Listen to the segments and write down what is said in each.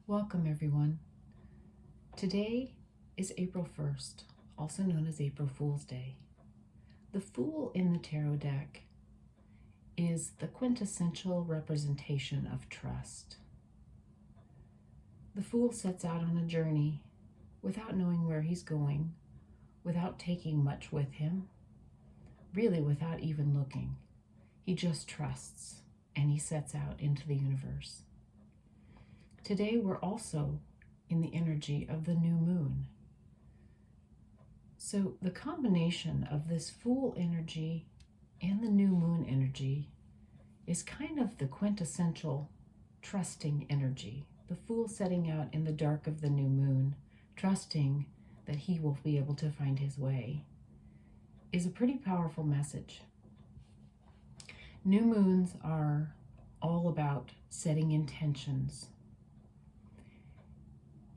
Welcome, everyone. Today is April 1st, also known as April Fool's Day. The Fool in the tarot deck is the quintessential representation of trust. The Fool sets out on a journey without knowing where he's going, without taking much with him, really without even looking. He just trusts, and he sets out into the universe. Today we're also in the energy of the new moon. So the combination of this Fool energy and the new moon energy is kind of the quintessential trusting energy. The Fool setting out in the dark of the new moon, trusting that he will be able to find his way, is a pretty powerful message. New moons are all about setting intentions.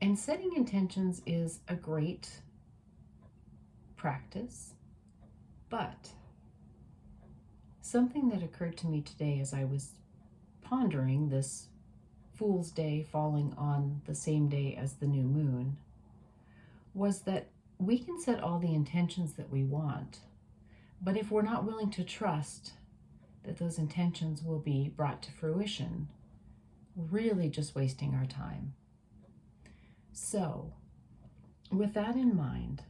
And setting intentions is a great practice, but something that occurred to me today as I was pondering this Fool's Day falling on the same day as the new moon was that we can set all the intentions that we want, but if we're not willing to trust that those intentions will be brought to fruition, we're really just wasting our time. So, with that in mind,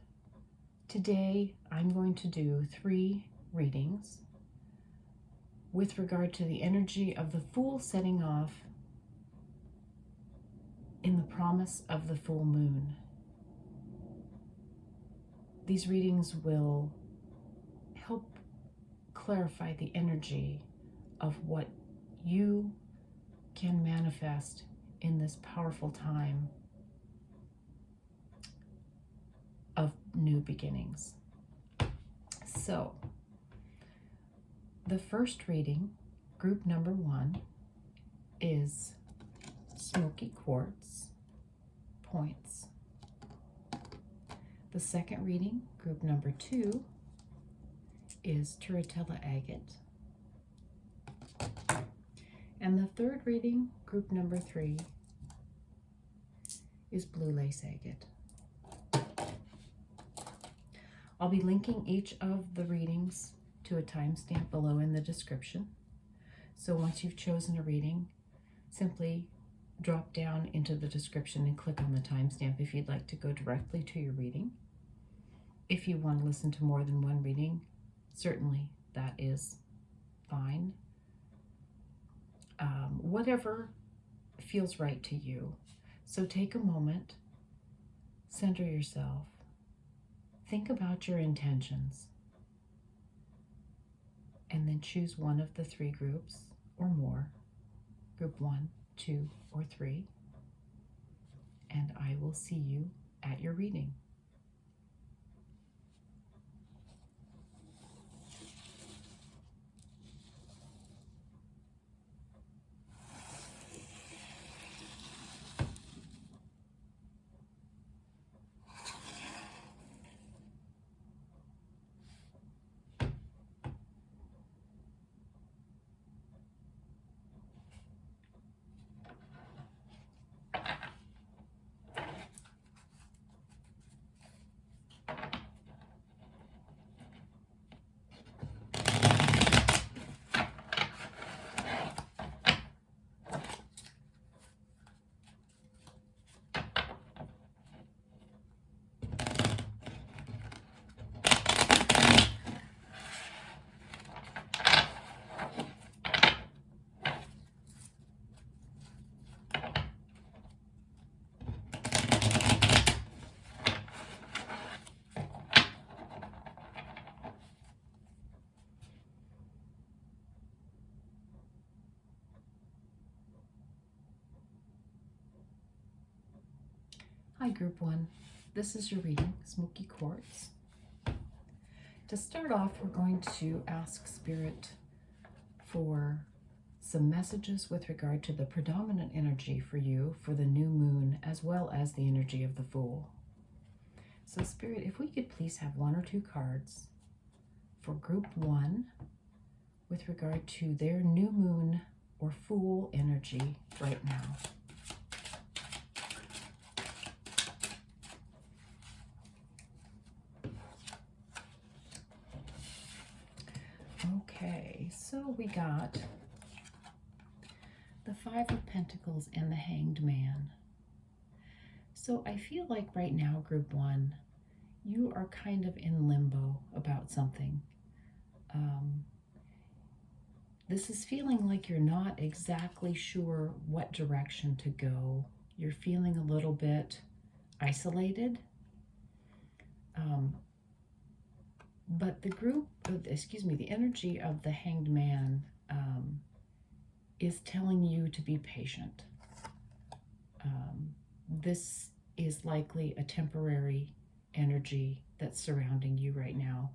today I'm going to do 3 readings with regard to the energy of the Fool setting off in the promise of the full moon. These readings will help clarify the energy of what you can manifest in this powerful time of new beginnings. So, the first reading, group number 1, is Smoky Quartz points. The second reading, group number 2, is Turritella Agate. And the third reading, group number 3, is Blue Lace Agate. I'll be linking each of the readings to a timestamp below in the description. So once you've chosen a reading, simply drop down into the description and click on the timestamp if you'd like to go directly to your reading. If you want to listen to more than one reading, certainly that is fine. Whatever feels right to you. So take a moment, center yourself, think about your intentions, and then choose one of the 3 groups or more, group 1, 2, or 3, and I will see you at your reading. Hi, Group 1. This is your reading, Smoky Quartz. To start off, we're going to ask Spirit for some messages with regard to the predominant energy for you for the new moon, as well as the energy of the Fool. So, Spirit, if we could please have 1 or 2 cards for Group 1 with regard to their new moon or Fool energy right now. we got the Five of Pentacles and the Hanged Man. So I feel like right now, Group 1, you are kind of in limbo about something. This is feeling like you're not exactly sure what direction to go. You're feeling a little bit isolated. But the energy of the Hanged Man is telling you to be patient. This is likely a temporary energy that's surrounding you right now,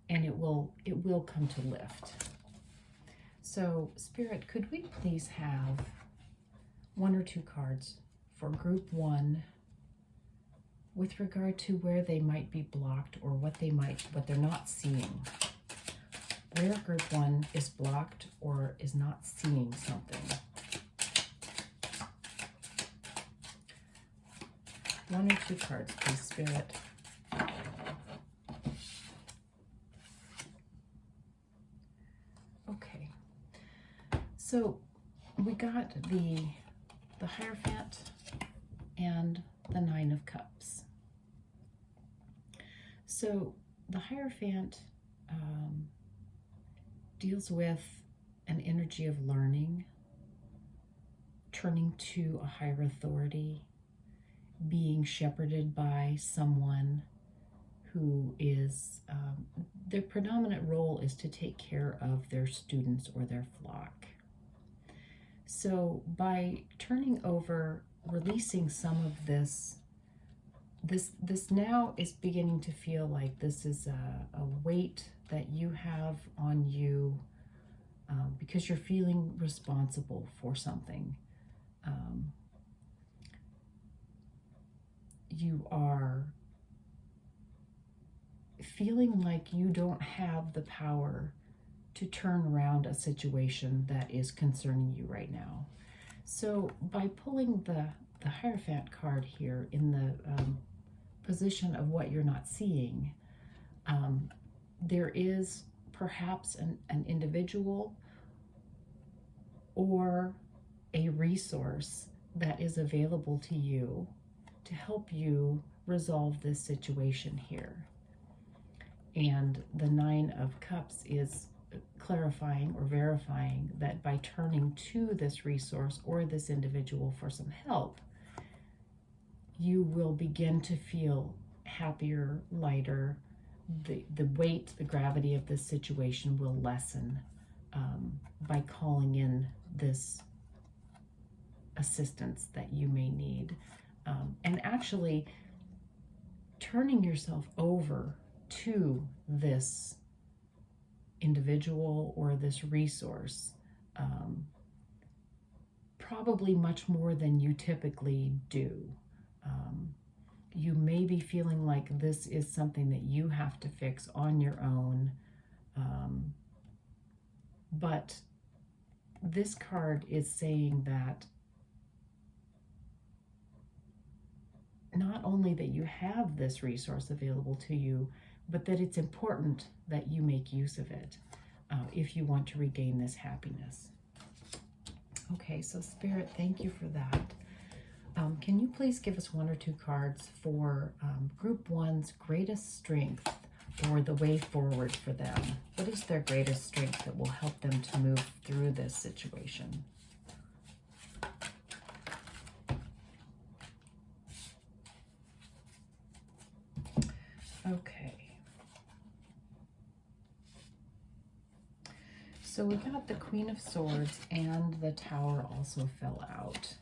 and it will come to lift. So, Spirit, could we please have 1 or 2 cards for Group 1 with regard to where they might be blocked or what they're not seeing? Where Group 1 is blocked or is not seeing something. 1 or 2 cards, please, Spirit. Okay. So we got the Hierophant and the Nine of Cups. So the Hierophant deals with an energy of learning, turning to a higher authority, being shepherded by someone who is, their predominant role is to take care of their students or their flock. So by turning over, releasing some of this now is beginning to feel like this is a weight that you have on you because you're feeling responsible for something. You are feeling like you don't have the power to turn around a situation that is concerning you right now. So by pulling the Hierophant card here in the position of what you're not seeing, there is perhaps an individual or a resource that is available to you to help you resolve this situation here. And the Nine of Cups is clarifying or verifying that by turning to this resource or this individual for some help, you will begin to feel happier, lighter. The weight, the gravity of this situation will lessen by calling in this assistance that you may need. And actually turning yourself over to this individual or this resource, probably much more than you typically do. You may be feeling like this is something that you have to fix on your own, but this card is saying that not only that you have this resource available to you, but that it's important that you make use of it if you want to regain this happiness. Okay, so Spirit, thank you for that. Can you please give us 1 or 2 cards for Group 1's greatest strength or the way forward for them? What is their greatest strength that will help them to move through this situation? Okay. So we got the Queen of Swords and the Tower also fell out.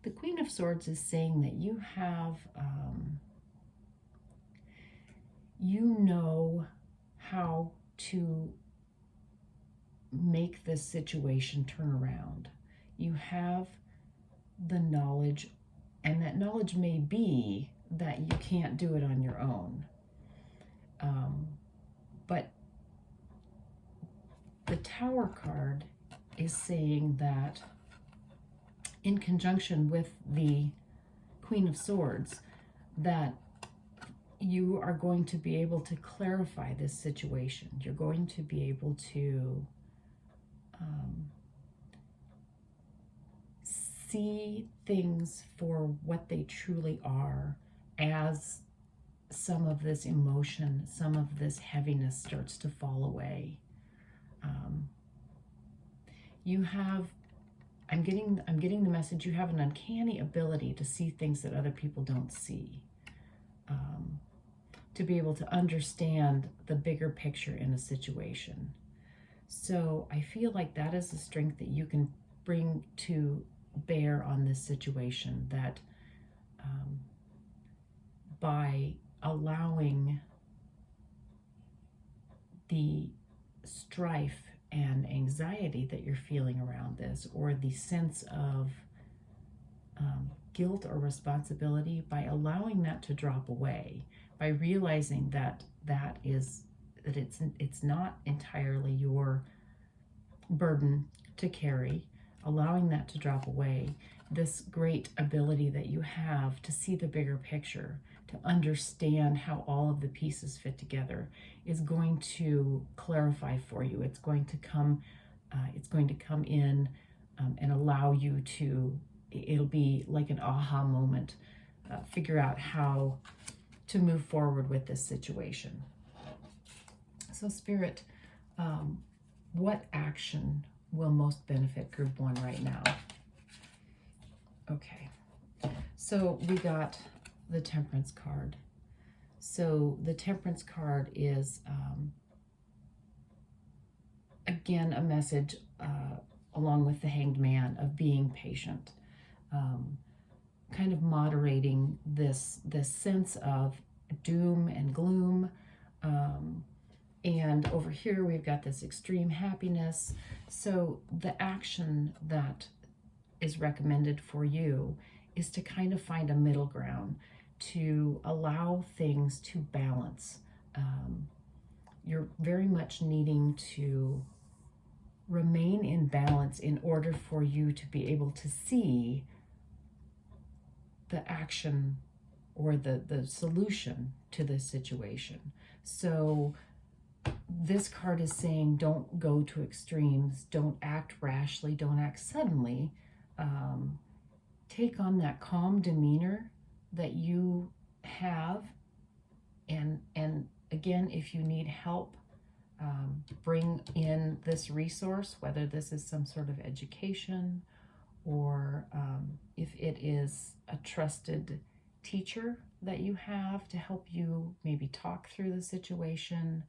The Queen of Swords is saying that you have, you know how to make this situation turn around. You have the knowledge, and that knowledge may be that you can't do it on your own. But the Tower card is saying that in conjunction with the Queen of Swords, that you are going to be able to clarify this situation. You're going to be able to see things for what they truly are as some of this emotion, some of this heaviness starts to fall away. You have, I'm getting the message, you have an uncanny ability to see things that other people don't see. To be able to understand the bigger picture in a situation. So I feel like that is a strength that you can bring to bear on this situation, that by allowing the strife and anxiety that you're feeling around this, or the sense of guilt or responsibility, by allowing that to drop away, by realizing that it's not entirely your burden to carry, allowing that to drop away, this great ability that you have to see the bigger picture, to understand how all of the pieces fit together, is going to clarify for you. It's going to come in and allow you to, it'll be like an aha moment, figure out how to move forward with this situation. So Spirit, what action will most benefit Group 1 right now? Okay, so we got the Temperance card. So the Temperance card is, again, a message along with the Hanged Man of being patient, kind of moderating this sense of doom and gloom. And over here we've got this extreme happiness. So the action that is recommended for you is to kind of find a middle ground, to allow things to balance. You're very much needing to remain in balance in order for you to be able to see the action or the solution to this situation. So this card is saying, don't go to extremes, don't act rashly, don't act suddenly. Take on that calm demeanor that you have, and again, if you need help, bring in this resource, whether this is some sort of education, or if it is a trusted teacher that you have to help you maybe talk through the situation,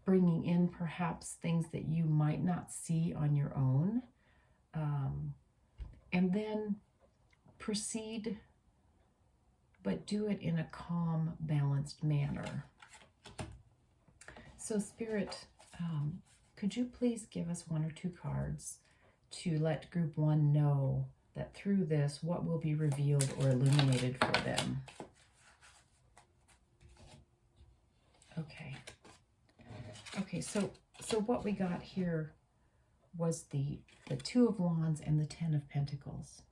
bringing in perhaps things that you might not see on your own, and then proceed, but do it in a calm, balanced manner. So Spirit, could you please give us 1 or 2 cards to let Group 1 know that through this, what will be revealed or illuminated for them? Okay, so what we got here was the 2 of Wands and the 10 of Pentacles.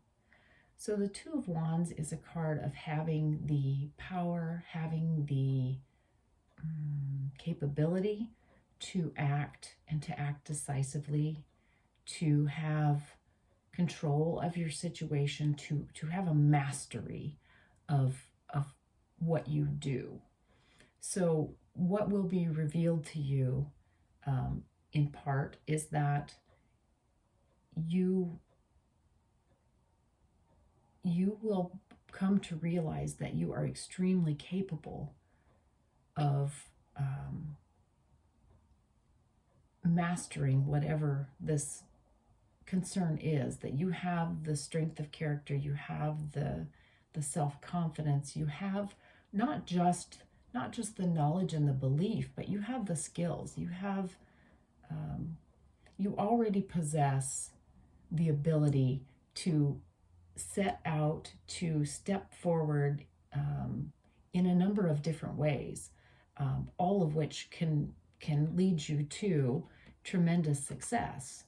So the 2 of Wands is a card of having the power, having the capability to act, and to act decisively, to have control of your situation, to have a mastery of what you do. So what will be revealed to you in part is that you will come to realize that you are extremely capable of mastering whatever this concern is, that you have the strength of character, you have the self-confidence, you have not just the knowledge and the belief, but you have the skills. You have you already possess the ability to set out, to step forward in a number of different ways, all of which can lead you to tremendous success.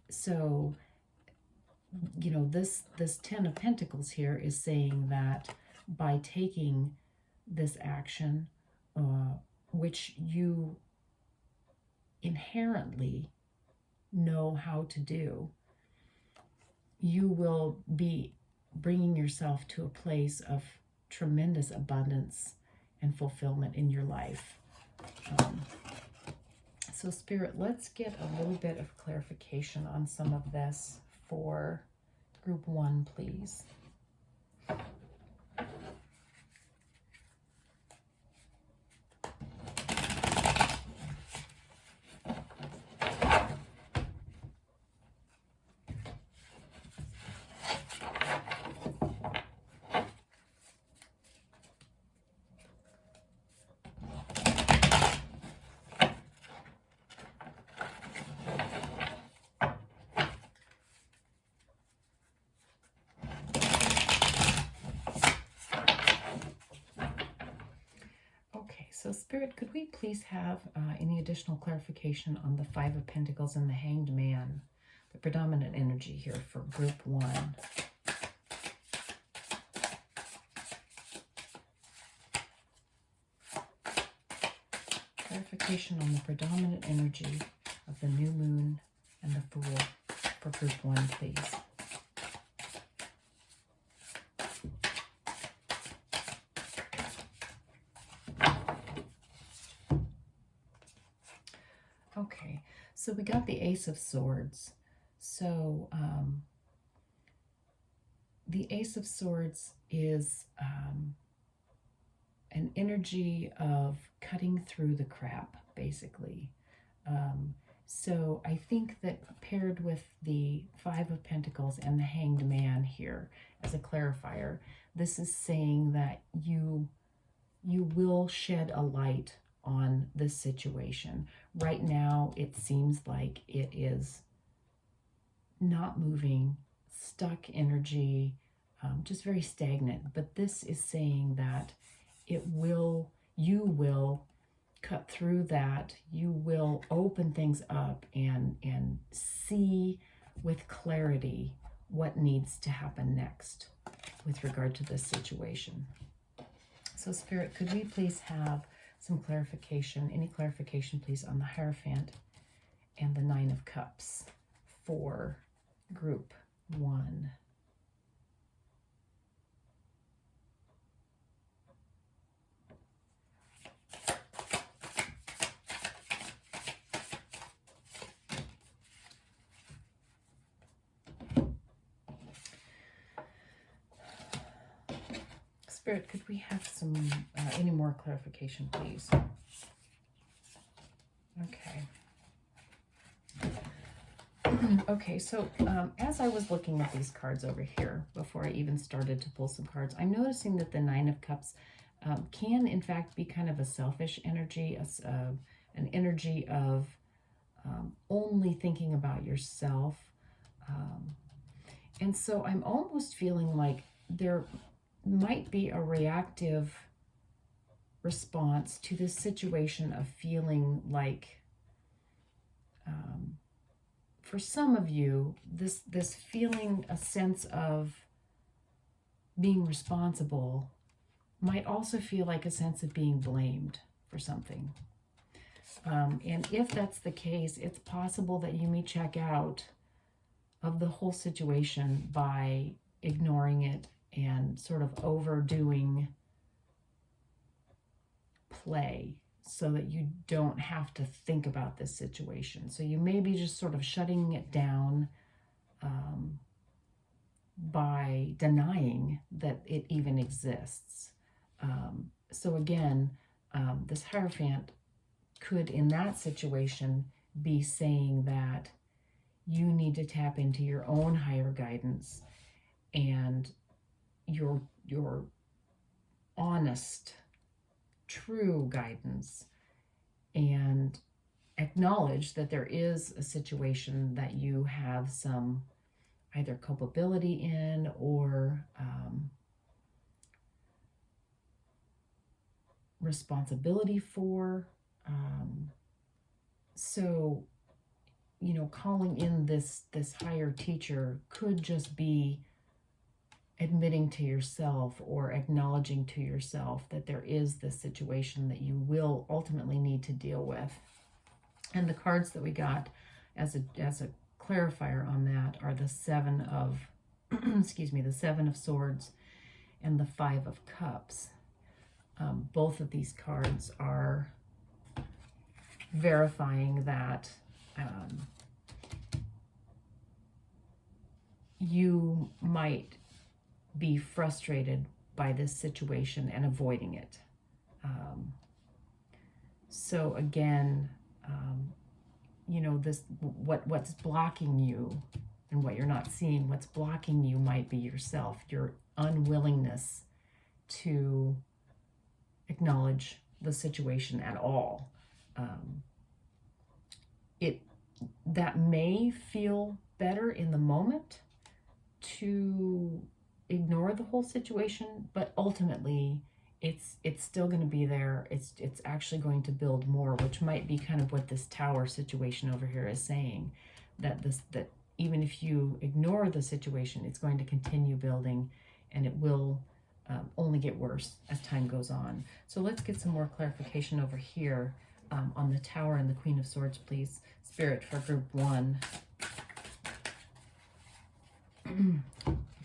So, you know, this 10 of Pentacles here is saying that by taking this action, which you inherently know how to do, you will be bringing yourself to a place of tremendous abundance and fulfillment in your life. So Spirit, let's get a little bit of clarification on some of this for group 1, please. So Spirit, could we please have any additional clarification on the 5 of Pentacles and the Hanged Man, the predominant energy here for group 1? Clarification on the predominant energy of the new moon and the Fool for group 1, please. Okay, so we got the Ace of Swords. So the Ace of Swords is an energy of cutting through the crap, basically. So I think that paired with the 5 of Pentacles and the Hanged Man here as a clarifier, this is saying that you will shed a light on this situation. Right now, it seems like it is not moving, stuck energy, just very stagnant. But this is saying that you will cut through that. You will open things up and see with clarity what needs to happen next with regard to this situation. So Spirit, could we please have some clarification, any clarification please, on the Hierophant and the 9 of Cups for group 1? Spirit, could we have some any more clarification, please? Okay. Okay, so as I was looking at these cards over here, before I even started to pull some cards, I'm noticing that the 9 of Cups can, in fact, be kind of a selfish energy, an energy of only thinking about yourself. And so I'm almost feeling like there might be a reactive response to this situation of feeling like, for some of you, this feeling a sense of being responsible might also feel like a sense of being blamed for something. And if that's the case, it's possible that you may check out of the whole situation by ignoring it and sort of overdoing play so that you don't have to think about this situation. So you may be just sort of shutting it down by denying that it even exists. So again, this Hierophant could, in that situation, be saying that you need to tap into your own higher guidance and your honest, true guidance, and acknowledge that there is a situation that you have some either culpability in or responsibility for. So, you know, calling in this higher teacher could just be admitting to yourself or acknowledging to yourself that there is this situation that you will ultimately need to deal with. And the cards that we got as a clarifier on that are the Seven of excuse me, the Seven of Swords and the Five of Cups. Both of these cards are verifying that you might be frustrated by this situation and avoiding it. So again, you know, what's blocking you and what you're not seeing, what's blocking you might be yourself, your unwillingness to acknowledge the situation at all. That may feel better in the moment to ignore the whole situation, but ultimately it's still going to be there. It's actually going to build more, which might be kind of what this tower situation over here is saying, that even if you ignore the situation, it's going to continue building, and it will only get worse as time goes on. So let's get some more clarification over here on the Tower and the Queen of Swords, please. Spirit, for group 1.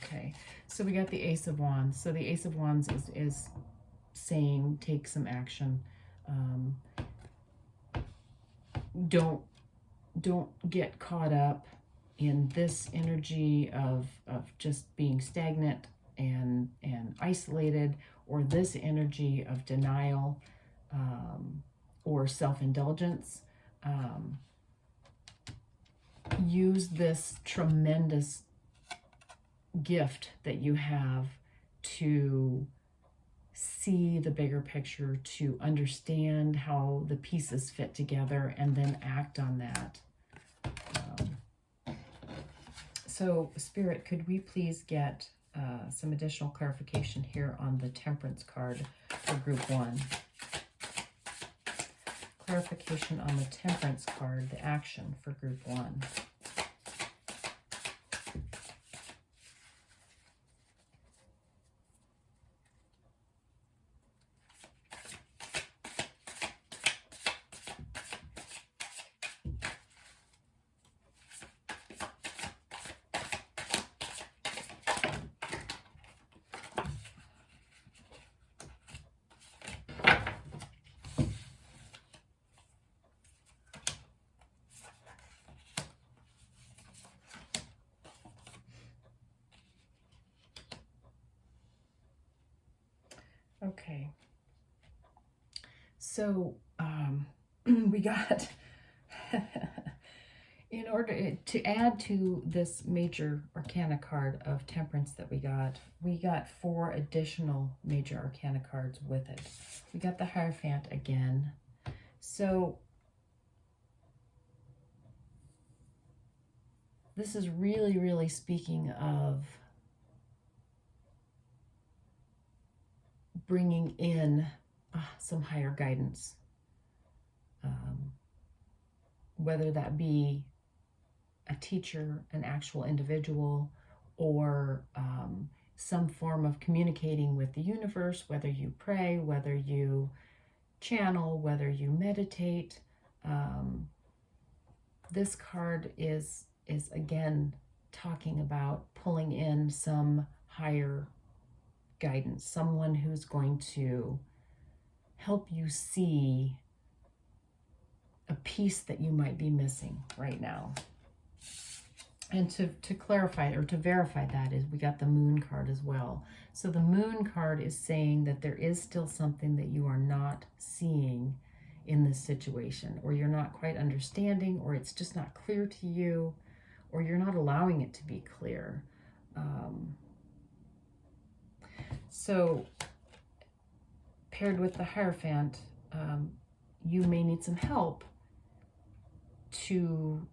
Okay, so we got the Ace of Wands. So the Ace of Wands is saying take some action. Don't get caught up in this energy of just being stagnant and isolated, or this energy of denial or self-indulgence. Use this tremendous gift that you have to see the bigger picture, to understand how the pieces fit together, and then act on that. So Spirit, could we please get some additional clarification here on the Temperance card for group 1? Clarification on the Temperance card, the action for group 1. Okay, so we got, in order to add to this major arcana card of Temperance that we got 4 additional major arcana cards with it. We got the Hierophant again. So this is really, really speaking of bringing in some higher guidance, whether that be a teacher, an actual individual, or some form of communicating with the universe, whether you pray, whether you channel, whether you meditate. This card is again talking about pulling in some higher guidance, someone who's going to help you see a piece that you might be missing right now. And to clarify or to verify that is we got the Moon card as well. So the Moon card is saying that there is still something that you are not seeing in this situation, or you're not quite understanding, or it's just not clear to you, or you're not allowing it to be clear. So paired with the Hierophant, you may need some help to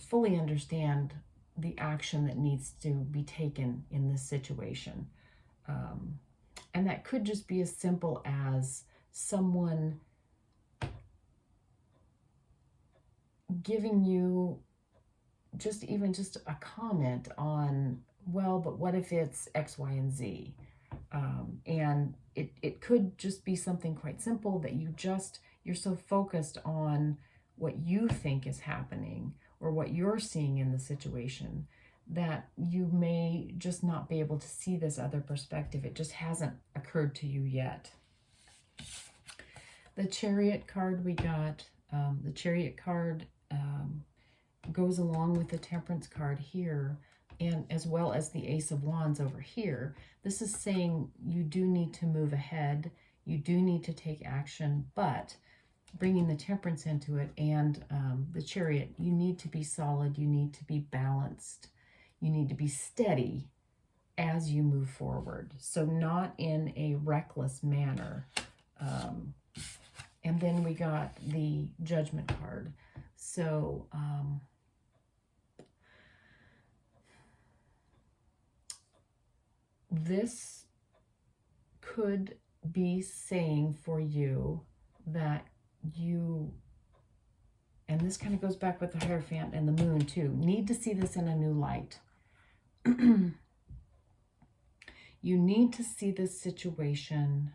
fully understand the action that needs to be taken in this situation. And that could just be as simple as someone giving you just a comment on well, but what if it's X, Y, and Z? And it could just be something quite simple that you're so focused on what you think is happening or what you're seeing in the situation that you may just not be able to see this other perspective. It just hasn't occurred to you yet. The Chariot card we got, the Chariot card goes along with the Temperance card here, and as well as the Ace of Wands over here. This is saying you do need to move ahead, you do need to take action, but bringing the Temperance into it and the Chariot, you need to be solid, you need to be balanced, you need to be steady as you move forward. So not in a reckless manner. And then we got the Judgment card. So this could be saying for you that you, and this kind of goes back with the Hierophant and the Moon too, need to see this in a new light. You need to see this situation,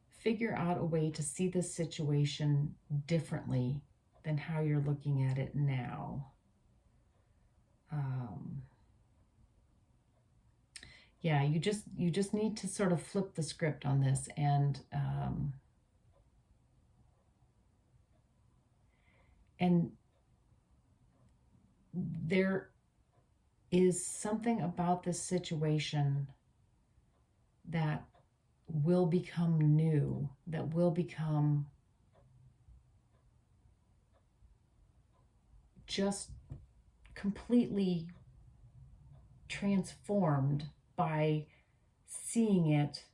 figure out a way to see this situation differently than how you're looking at it now. Yeah, you just need to sort of flip the script on this, and there is something about this situation that will become new, that will become just completely transformed by seeing it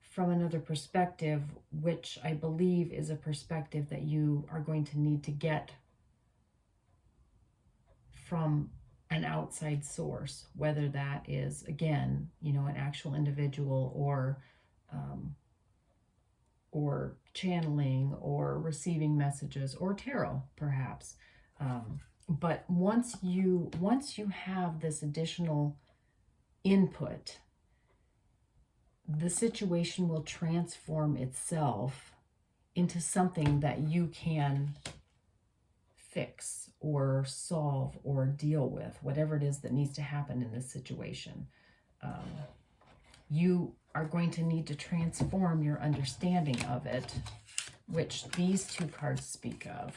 from another perspective, which I believe is a perspective that you are going to need to get from an outside source, whether that is, again, an actual individual or channeling or receiving messages or tarot, perhaps. But once you have this additional input, the situation will transform itself into something that you can fix or solve or deal with, whatever it is that needs to happen in this situation. You are going to need to transform your understanding of it, which these two cards speak of,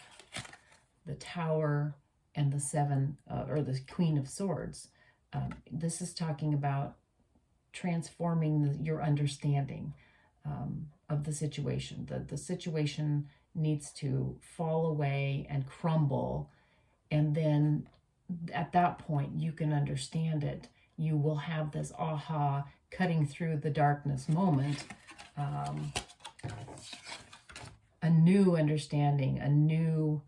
the Tower and the Seven, or the Queen of Swords. This is talking about transforming your understanding of the situation. The situation needs to fall away and crumble, and then at that point you can understand it. You will have this aha, cutting through the darkness moment, a new understanding, a new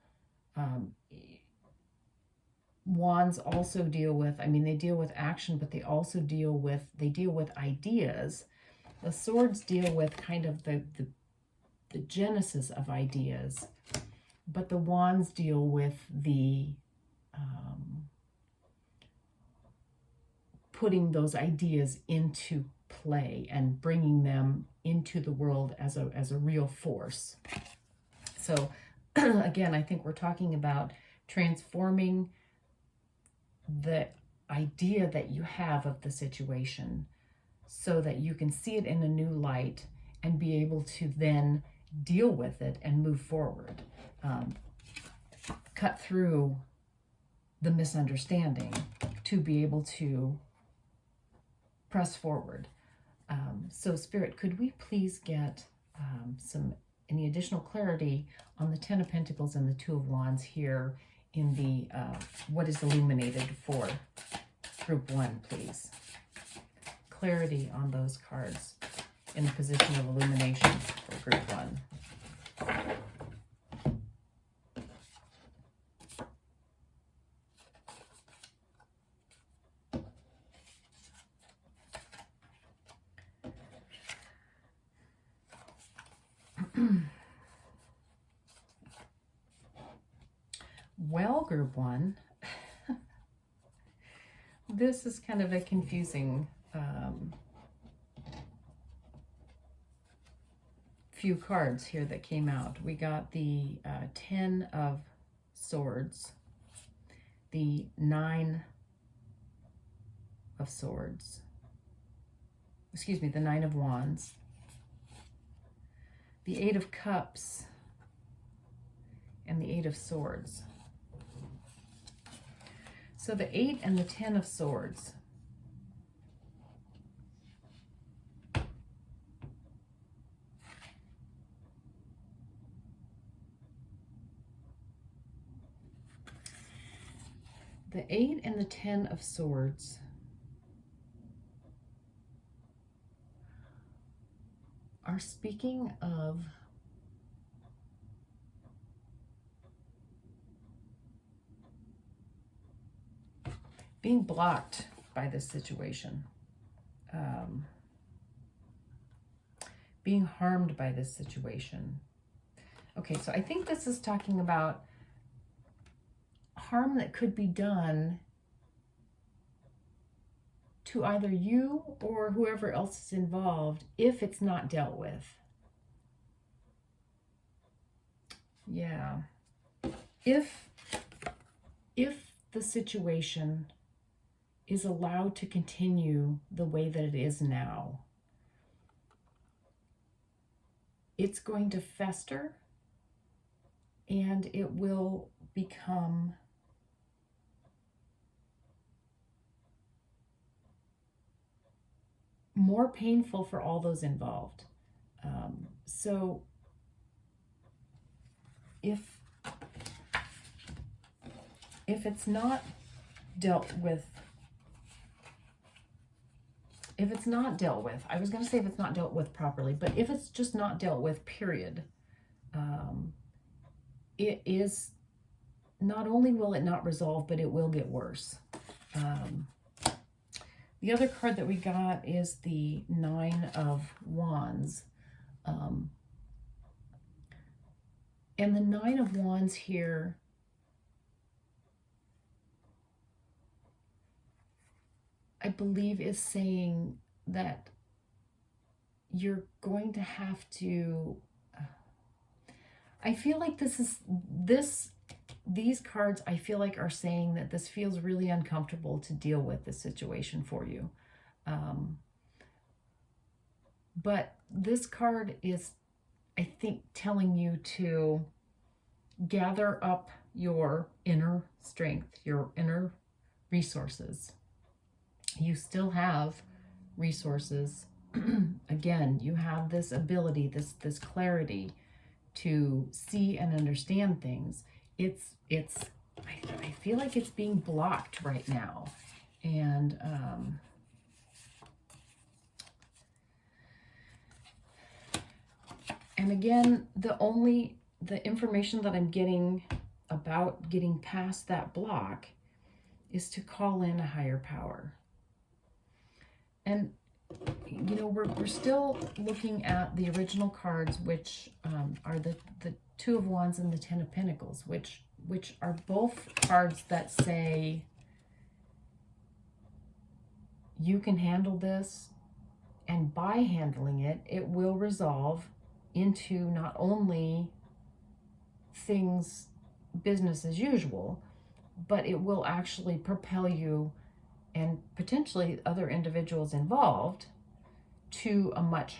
Wands also deal with, they deal with action, but they also deal with ideas. The Swords deal with kind of the genesis of ideas, but the Wands deal with the putting those ideas into play and bringing them into the world as a real force. So again, I think we're talking about transforming the idea that you have of the situation so that you can see it in a new light and be able to then deal with it and move forward. Cut through the misunderstanding to be able to press forward. So Spirit, could we please get any additional clarity on the Ten of Pentacles and the Two of Wands here in the what is illuminated for Group 1, please? Clarity on those cards in the position of illumination for Group 1. Well, Group 1, this is kind of a confusing few cards here that came out. We got the 10 of Swords, the 9 of Swords, excuse me, the 9 of Wands, the 8 of Cups, and the 8 of Swords. So the 8 and the 10 of Swords. The 8 and the 10 of Swords are speaking of being blocked by this situation, being harmed by this situation. Okay, so I think this is talking about harm that could be done to either you or whoever else is involved if it's not dealt with. Yeah. If the situation is allowed to continue the way that it is now, it's going to fester and it will become more painful for all those involved. So if it's not dealt with, I was going to say if it's not dealt with properly, but if it's just not dealt with, period, it is, not only will it not resolve, but it will get worse. The other card that we got is the 9 of Wands. And the 9 of Wands here I believe is saying that you're going to have to, I feel like these cards I feel like are saying that this feels really uncomfortable to deal with this situation for you. But this card is, I think, telling you to gather up your inner strength, your inner resources. You still have resources. Again, you have this ability, this clarity to see and understand things. I feel like it's being blocked right now. And again, the information that I'm getting about getting past that block is to call in a higher power. And, you know, we're still looking at the original cards, which are the 2 of Wands and the 10 of Pentacles, which are both cards that say you can handle this, and by handling it, it will resolve into not only things business as usual, but it will actually propel you and potentially other individuals involved to a much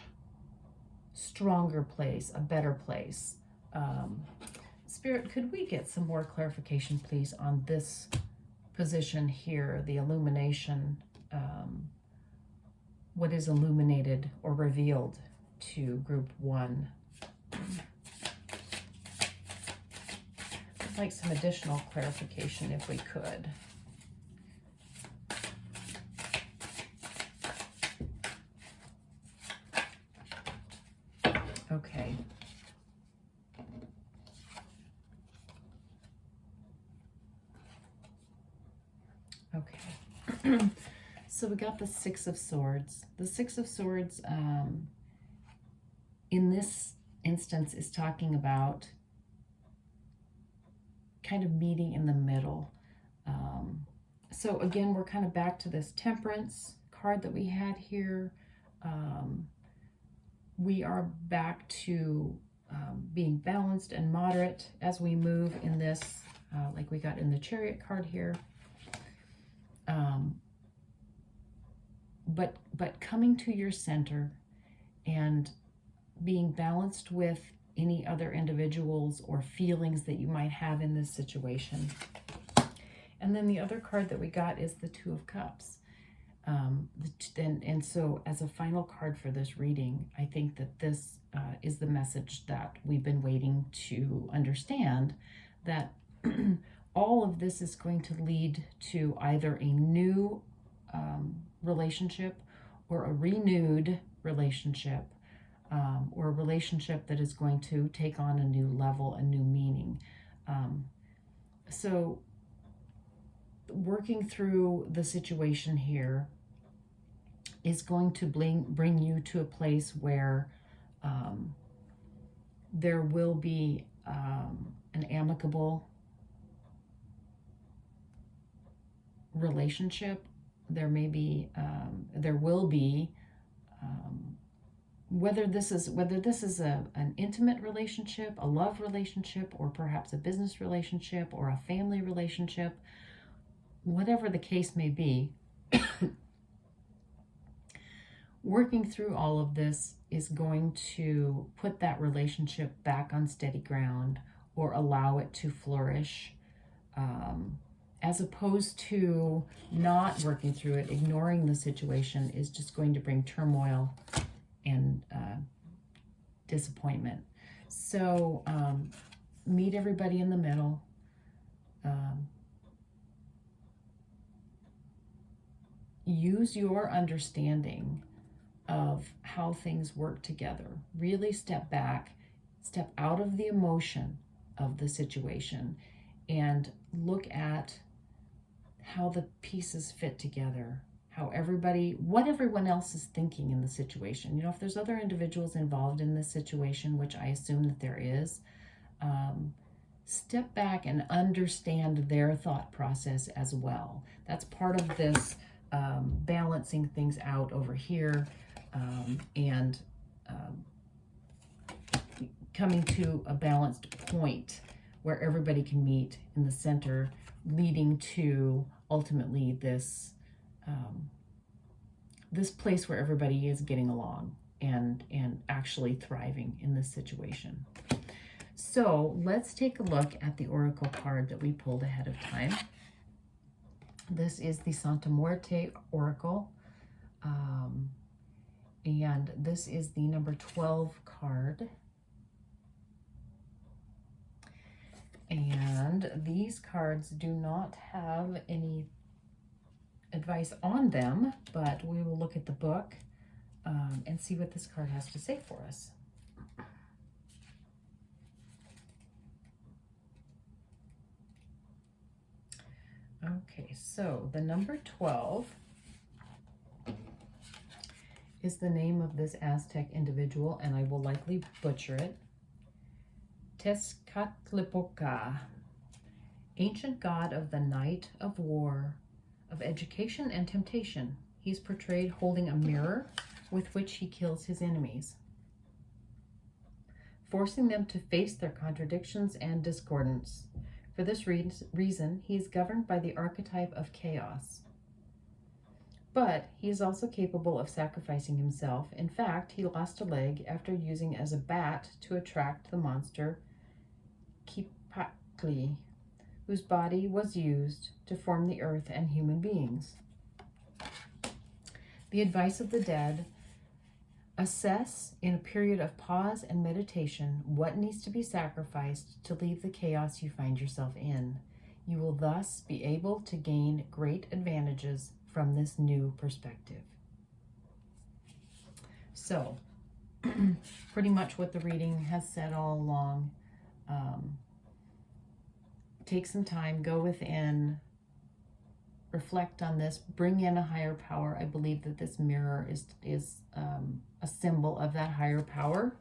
stronger place, a better place. Spirit, could we get some more clarification, please, on this position here, the illumination, what is illuminated or revealed to group 1? I'd like some additional clarification if we could. Okay. Okay. So we got the 6 of Swords. The 6 of Swords, in this instance, is talking about kind of meeting in the middle. So again, we're kind of back to this temperance card that we had here. We are back to being balanced and moderate as we move in this, like we got in the Chariot card here. But coming to your center and being balanced with any other individuals or feelings that you might have in this situation. And then the other card that we got is the Two of Cups. And so as a final card for this reading, I think that this is the message that we've been waiting to understand, that all of this is going to lead to either a new relationship or a renewed relationship, or a relationship that is going to take on a new level, a new meaning. So working through the situation here is going to bring you to a place where there will be an amicable relationship. There may be, there will be, whether this is an intimate relationship, a love relationship, or perhaps a business relationship or a family relationship, whatever the case may be, working through all of this is going to put that relationship back on steady ground or allow it to flourish, as opposed to not working through it. Ignoring the situation is just going to bring turmoil and disappointment. So meet everybody in the middle. Use your understanding of how things work together. Really step back, step out of the emotion of the situation, and look at how the pieces fit together, how what everyone else is thinking in the situation. You know, if there's other individuals involved in this situation, which I assume that there is, step back and understand their thought process as well. That's part of this balancing things out over here, and coming to a balanced point where everybody can meet in the center, leading to ultimately this this place where everybody is getting along and actually thriving in this situation. So let's take a look at the oracle card that we pulled ahead of time. This is the Santa Muerte oracle, and this is the number 12 card. And these cards do not have any advice on them, but we will look at the book and see what this card has to say for us. Okay, so the number 12 is the name of this Aztec individual, and I will likely butcher it. Tezcatlipoca, ancient god of the night, of war, of education and temptation. He's portrayed holding a mirror with which he kills his enemies, forcing them to face their contradictions and discordance. For this reason, he is governed by the archetype of chaos. But he is also capable of sacrificing himself. In fact, he lost a leg after using as a bat to attract the monster Quetzalcoatl, whose body was used to form the earth and human beings. The advice of the dead: assess in a period of pause and meditation what needs to be sacrificed to leave the chaos you find yourself in. You will thus be able to gain great advantages from this new perspective. So, pretty much what the reading has said all along. Take some time, go within, reflect on this, bring in a higher power. I believe that this mirror is a symbol of that higher power.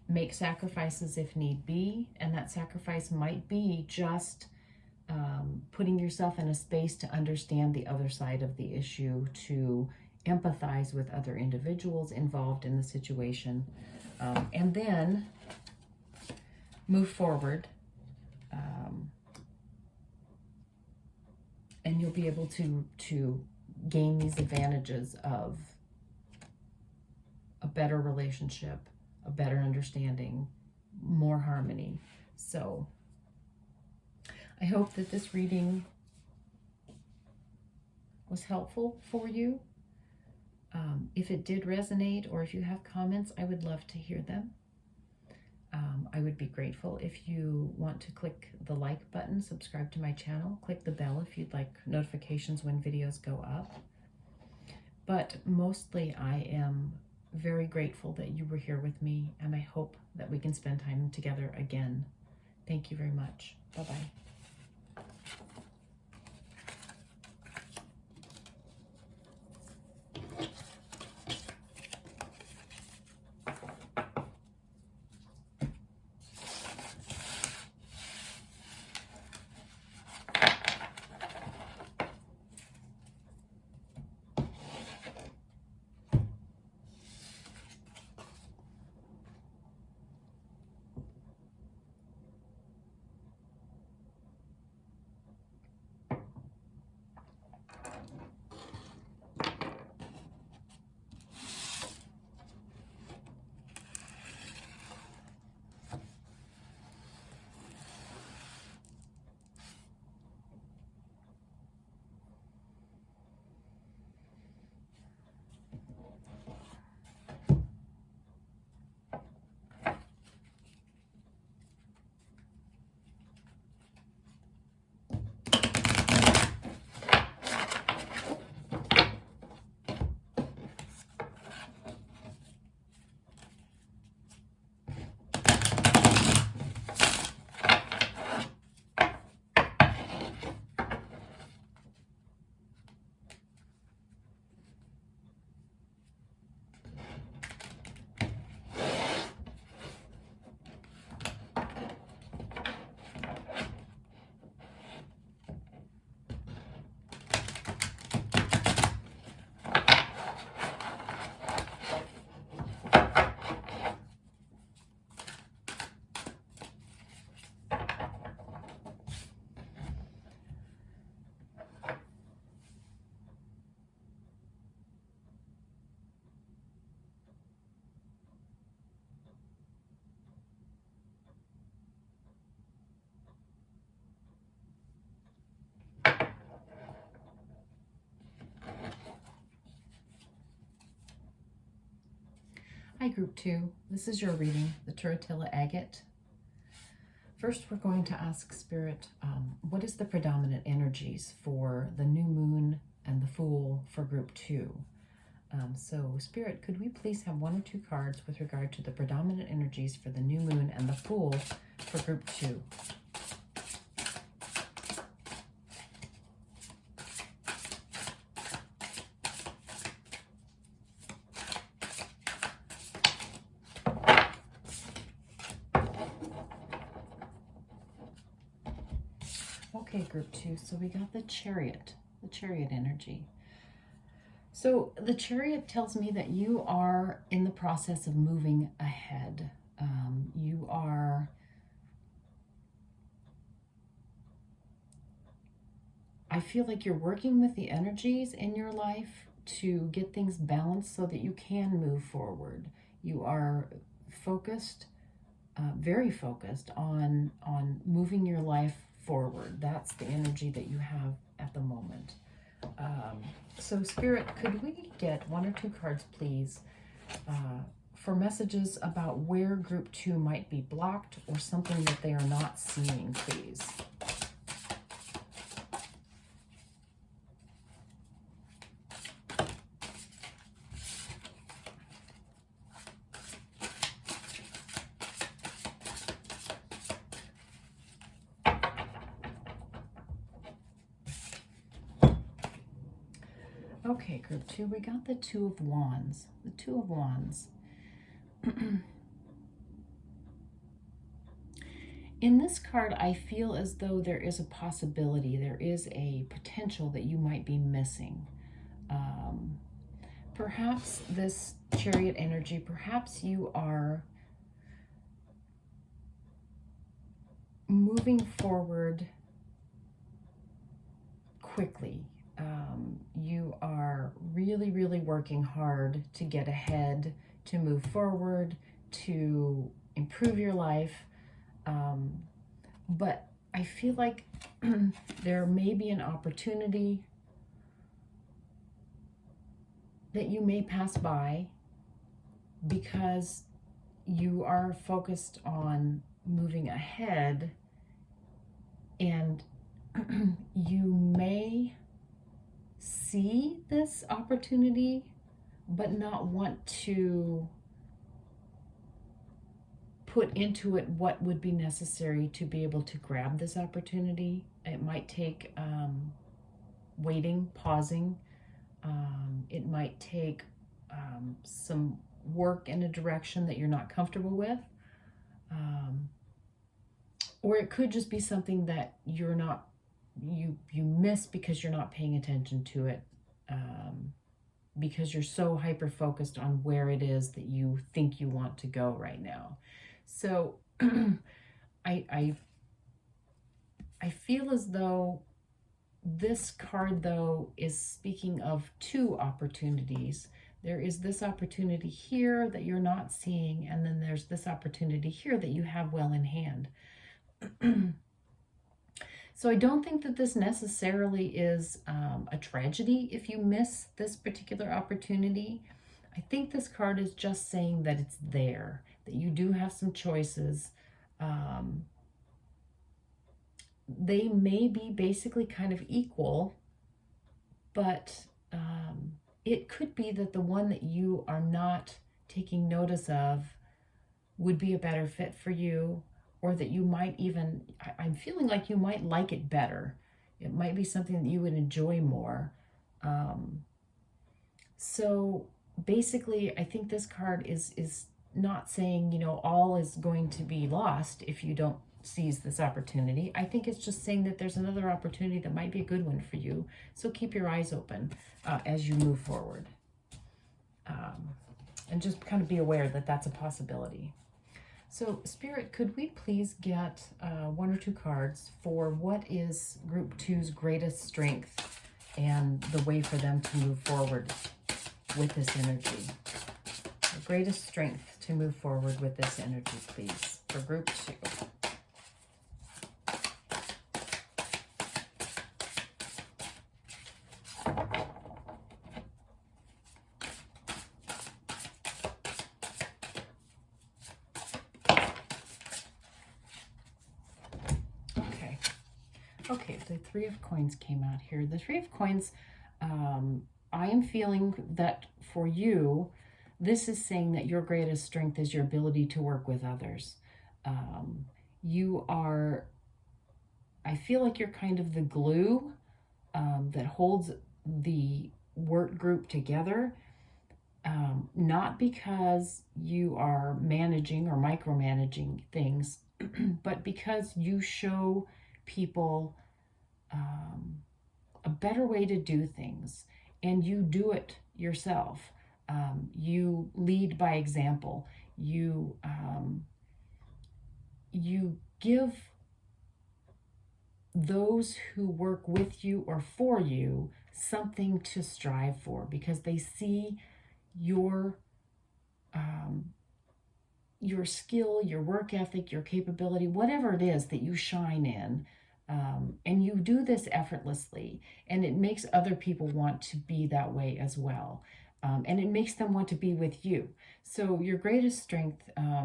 Make sacrifices if need be, and that sacrifice might be just putting yourself in a space to understand the other side of the issue, to empathize with other individuals involved in the situation, and then move forward. And you'll be able to gain these advantages of a better relationship, a better understanding, more harmony. So I hope that this reading was helpful for you. If it did resonate, or if you have comments, I would love to hear them. I would be grateful if you want to click the like button, subscribe to my channel, click the bell if you'd like notifications when videos go up. But mostly I am very grateful that you were here with me, and I hope that we can spend time together again. Thank you very much. Bye-bye. Hi, Group 2. This is your reading, the Turritella Agate. First, we're going to ask Spirit, what is the predominant energies for the new moon and the Fool for Group 2? So, Spirit, could we please have 1 or 2 cards with regard to the predominant energies for the new moon and the Fool for Group 2? Okay, Group 2, so we got the Chariot energy. So the Chariot tells me that you are in the process of moving ahead. I feel like you're working with the energies in your life to get things balanced so that you can move forward. You are focused, very focused on moving your life forward. That's the energy that you have at the moment. So Spirit, could we get 1 or 2 cards, please, for messages about where Group 2 might be blocked or something that they are not seeing, please? Okay, Group 2, we got the Two of Wands. The Two of Wands. In this card, I feel as though there is a possibility, there is a potential that you might be missing. Perhaps this Chariot energy, perhaps you are moving forward quickly. You are really, really working hard to get ahead, to move forward, to improve your life. But I feel like there may be an opportunity that you may pass by because you are focused on moving ahead, and you may see this opportunity but not want to put into it what would be necessary to be able to grab this opportunity. It might take waiting, pausing. It might take some work in a direction that you're not comfortable with. Or it could just be something that you're not, you miss because you're not paying attention to it, because you're so hyper-focused on where it is that you think you want to go right now. So I feel as though this card, though, is speaking of two opportunities. There is this opportunity here that you're not seeing, and then there's this opportunity here that you have well in hand. So I don't think that this necessarily is a tragedy if you miss this particular opportunity. I think this card is just saying that it's there, that you do have some choices. They may be basically kind of equal, but it could be that the one that you are not taking notice of would be a better fit for you, or that you might even, I'm feeling like you might like it better. It might be something that you would enjoy more. So basically, I think this card is not saying, you know, all is going to be lost if you don't seize this opportunity. I think it's just saying that there's another opportunity that might be a good one for you. So keep your eyes open as you move forward. And just kind of be aware that that's a possibility. So Spirit, could we please get one or two cards for what is Group 2's greatest strength and the way for them to move forward with this energy? The greatest strength to move forward with this energy, please, for Group 2. Okay, the Three of Coins came out here. The Three of Coins, I am feeling that for you, this is saying that your greatest strength is your ability to work with others. You are, I feel like you're kind of the glue that holds the work group together, not because you are managing or micromanaging things, but because you show people a better way to do things, and you do it yourself. You lead by example. You give those who work with you or for you something to strive for, because they see your skill, your work ethic, your capability, whatever it is that you shine in. And you do this effortlessly, and it makes other people want to be that way as well. And it makes them want to be with you. So your greatest strength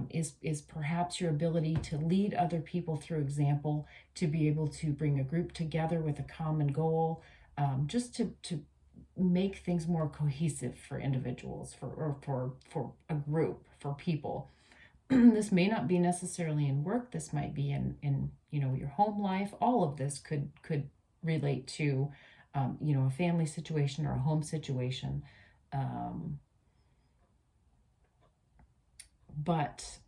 is perhaps your ability to lead other people through example, to be able to bring a group together with a common goal, just to make things more cohesive for individuals, for a group, for people. This may not be necessarily in work. This might be in you know, your home life. All of this could relate to you know, a family situation or a home situation. But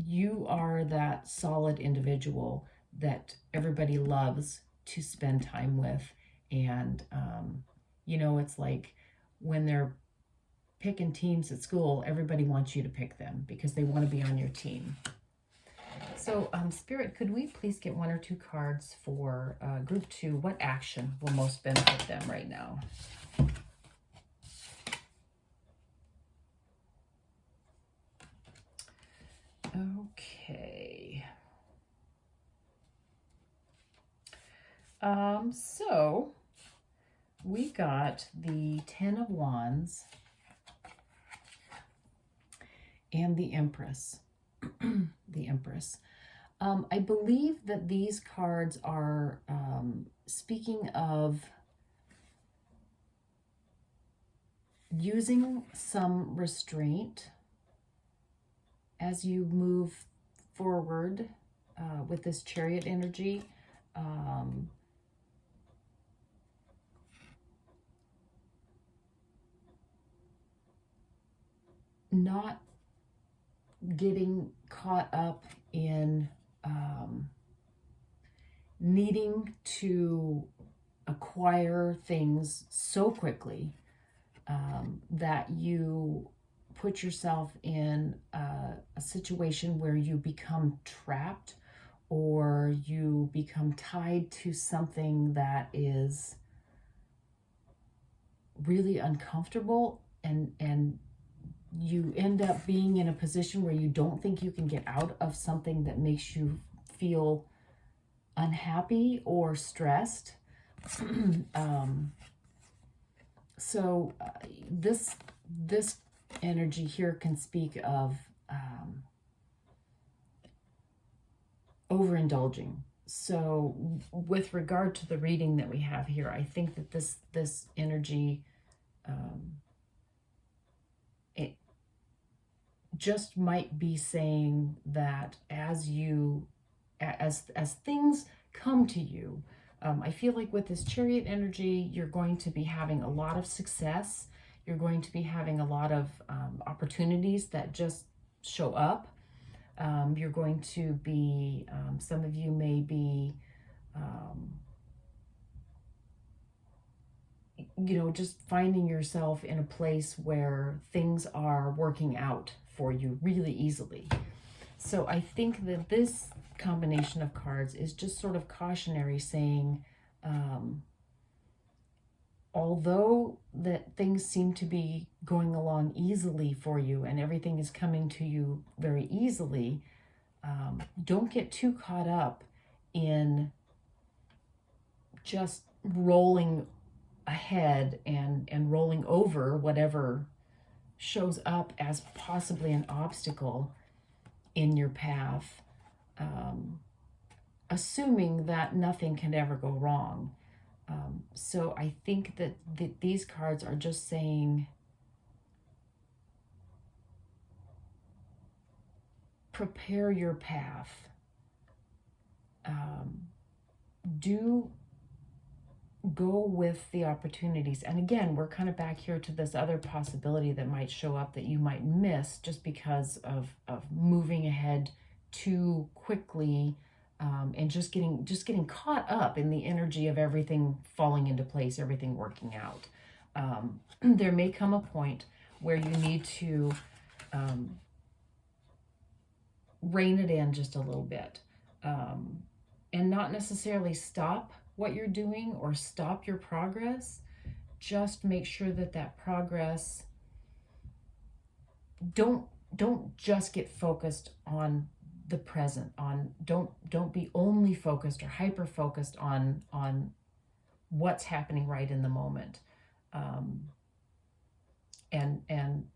you are that solid individual that everybody loves to spend time with. And, it's like when they're picking teams at school, everybody wants you to pick them because they want to be on your team. So, Spirit, could we please get 1 or 2 cards for group 2? What action will most benefit them right now? Okay. So we got the 10 of Wands and the Empress. The Empress. I believe that these cards are speaking of using some restraint as you move forward with this Chariot energy. Not getting caught up in needing to acquire things so quickly that you put yourself in a situation where you become trapped or you become tied to something that is really uncomfortable, and you end up being in a position where you don't think you can get out of something that makes you feel unhappy or stressed. So this energy here can speak of overindulging. So with regard to the reading that we have here, I think that this energy it just might be saying that as things come to you, I feel like with this Chariot energy, you're going to be having a lot of success. You're going to be having a lot of opportunities that just show up. You're going to be, some of you may be, just finding yourself in a place where things are working out for you really easily. So I think that this combination of cards is just sort of cautionary, saying, although that things seem to be going along easily for you and everything is coming to you very easily, don't get too caught up in just rolling ahead and rolling over whatever shows up as possibly an obstacle in your path, assuming that nothing can ever go wrong. So I think that these cards are just saying, prepare your path. Do go with the opportunities. And again, we're kind of back here to this other possibility that might show up that you might miss just because of moving ahead too quickly, and just getting caught up in the energy of everything falling into place, everything working out. There may come a point where you need to rein it in just a little bit, and not necessarily stop what you're doing or stop your progress. Just make sure that progress, don't just get focused on the present, don't be only focused or hyper focused on what's happening right in the moment, and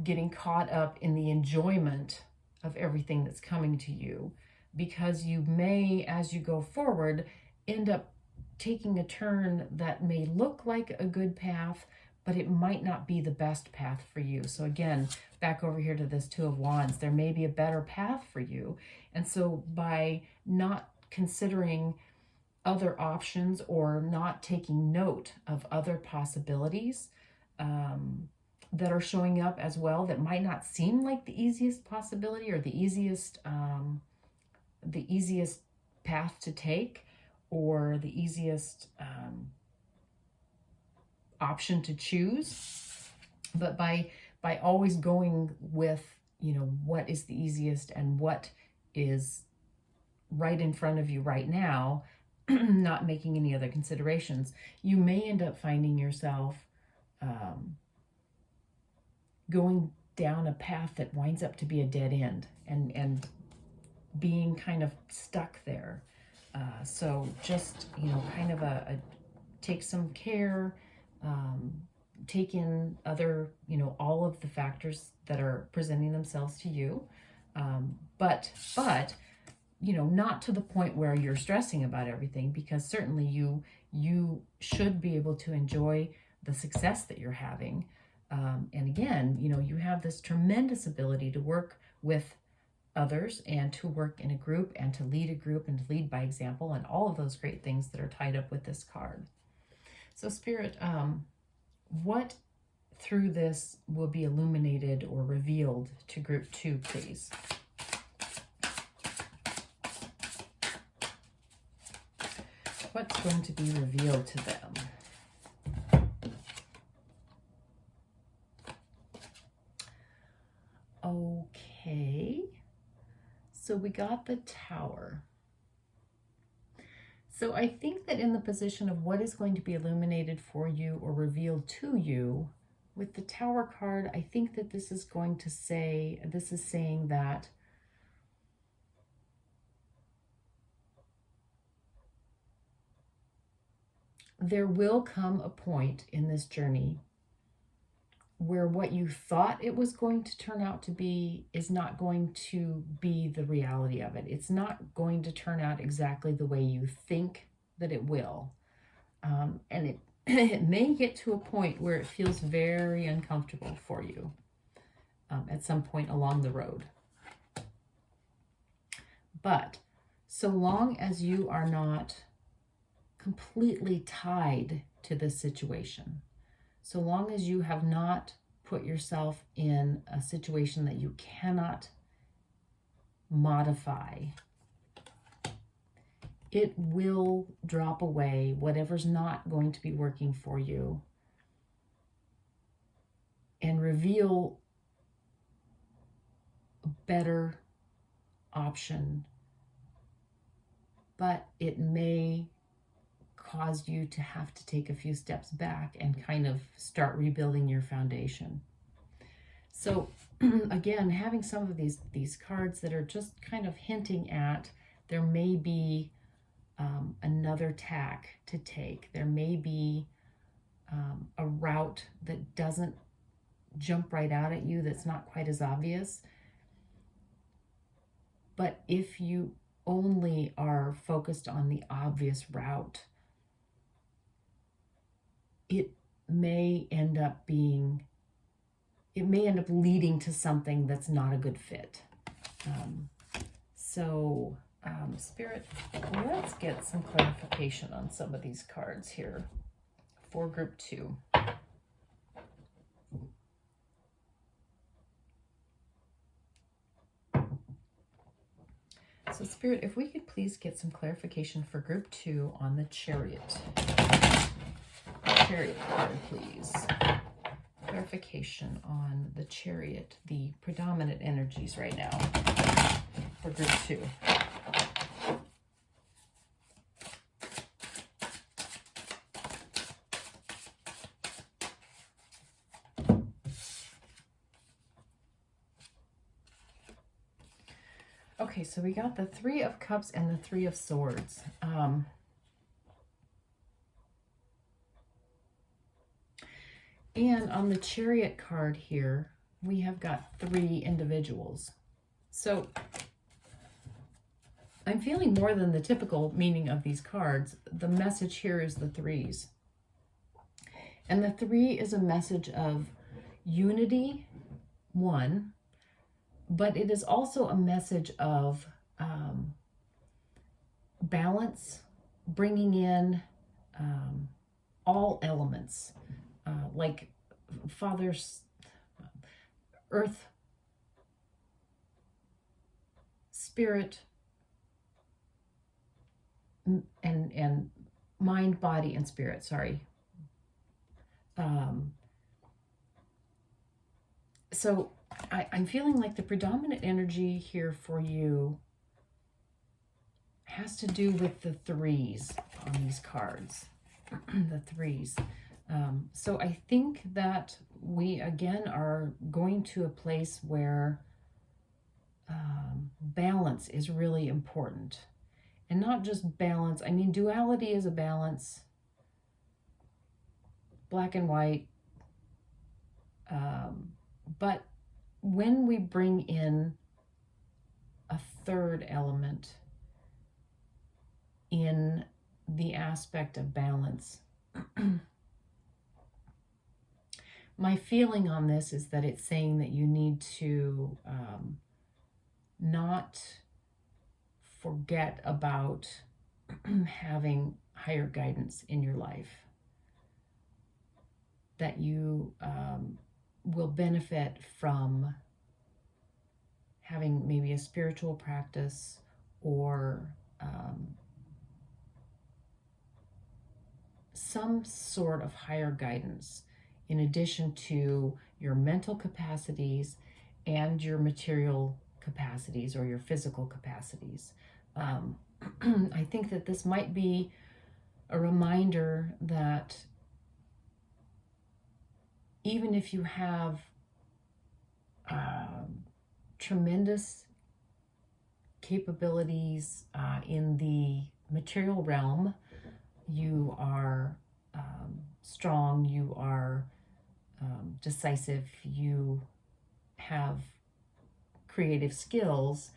getting caught up in the enjoyment of everything that's coming to you, because you may, as you go forward, end up taking a turn that may look like a good path, but it might not be the best path for you. So again, back over here to this Two of Wands, there may be a better path for you. And so by not considering other options or not taking note of other possibilities, that are showing up as well that might not seem like the easiest possibility or the easiest path to take, or the easiest option to choose. But by always going with, what is the easiest and what is right in front of you right now, not making any other considerations, you may end up finding yourself going down a path that winds up to be a dead end and being kind of stuck there. So just, kind of take some care, take in other, all of the factors that are presenting themselves to you. But not to the point where you're stressing about everything, because certainly you should be able to enjoy the success that you're having. And again, you have this tremendous ability to work with others and to work in a group and to lead a group and to lead by example and all of those great things that are tied up with this card. So Spirit, what through this will be illuminated or revealed to group 2, please? What's going to be revealed to them? Okay, so we got the Tower. So I think that in the position of what is going to be illuminated for you or revealed to you, with the Tower card, I think that this is saying that there will come a point in this journey where what you thought it was going to turn out to be is not going to be the reality of it. It's not going to turn out exactly the way you think that it will. And it may get to a point where it feels very uncomfortable for you at some point along the road. But so long as you are not completely tied to this situation, so long as you have not put yourself in a situation that you cannot modify, it will drop away, whatever's not going to be working for you, and reveal a better option. But it may cause you to have to take a few steps back and kind of start rebuilding your foundation. So again, having some of these cards that are just kind of hinting at there may be another tack to take. There may be a route that doesn't jump right out at you, that's not quite as obvious. But if you only are focused on the obvious route, it may end up leading to something that's not a good fit. Spirit, let's get some clarification on some of these cards here for group 2. So Spirit, if we could please get some clarification for group 2 on the Chariot. Chariot card, please. Clarification on the Chariot, the predominant energies right now for group 2. Okay, so we got the 3 of Cups and the 3 of Swords. And on the Chariot card here, we have got 3 individuals. So I'm feeling more than the typical meaning of these cards. The message here is the 3s. And the 3 is a message of unity, 1, but it is also a message of balance, bringing in all elements. Like earth, spirit, and mind, body, and spirit, sorry. So I'm feeling like the predominant energy here for you has to do with the threes on these cards. The threes. So I think that we again are going to a place where balance is really important. And not just balance. I mean, duality is a balance. Black and white. But when we bring in a third element in the aspect of balance, my feeling on this is that it's saying that you need to not forget about having higher guidance in your life, that you will benefit from having maybe a spiritual practice or some sort of higher guidance in addition to your mental capacities and your material capacities or your physical capacities. I think that this might be a reminder that even if you have tremendous capabilities in the material realm, you are strong, you are decisive, you have creative skills,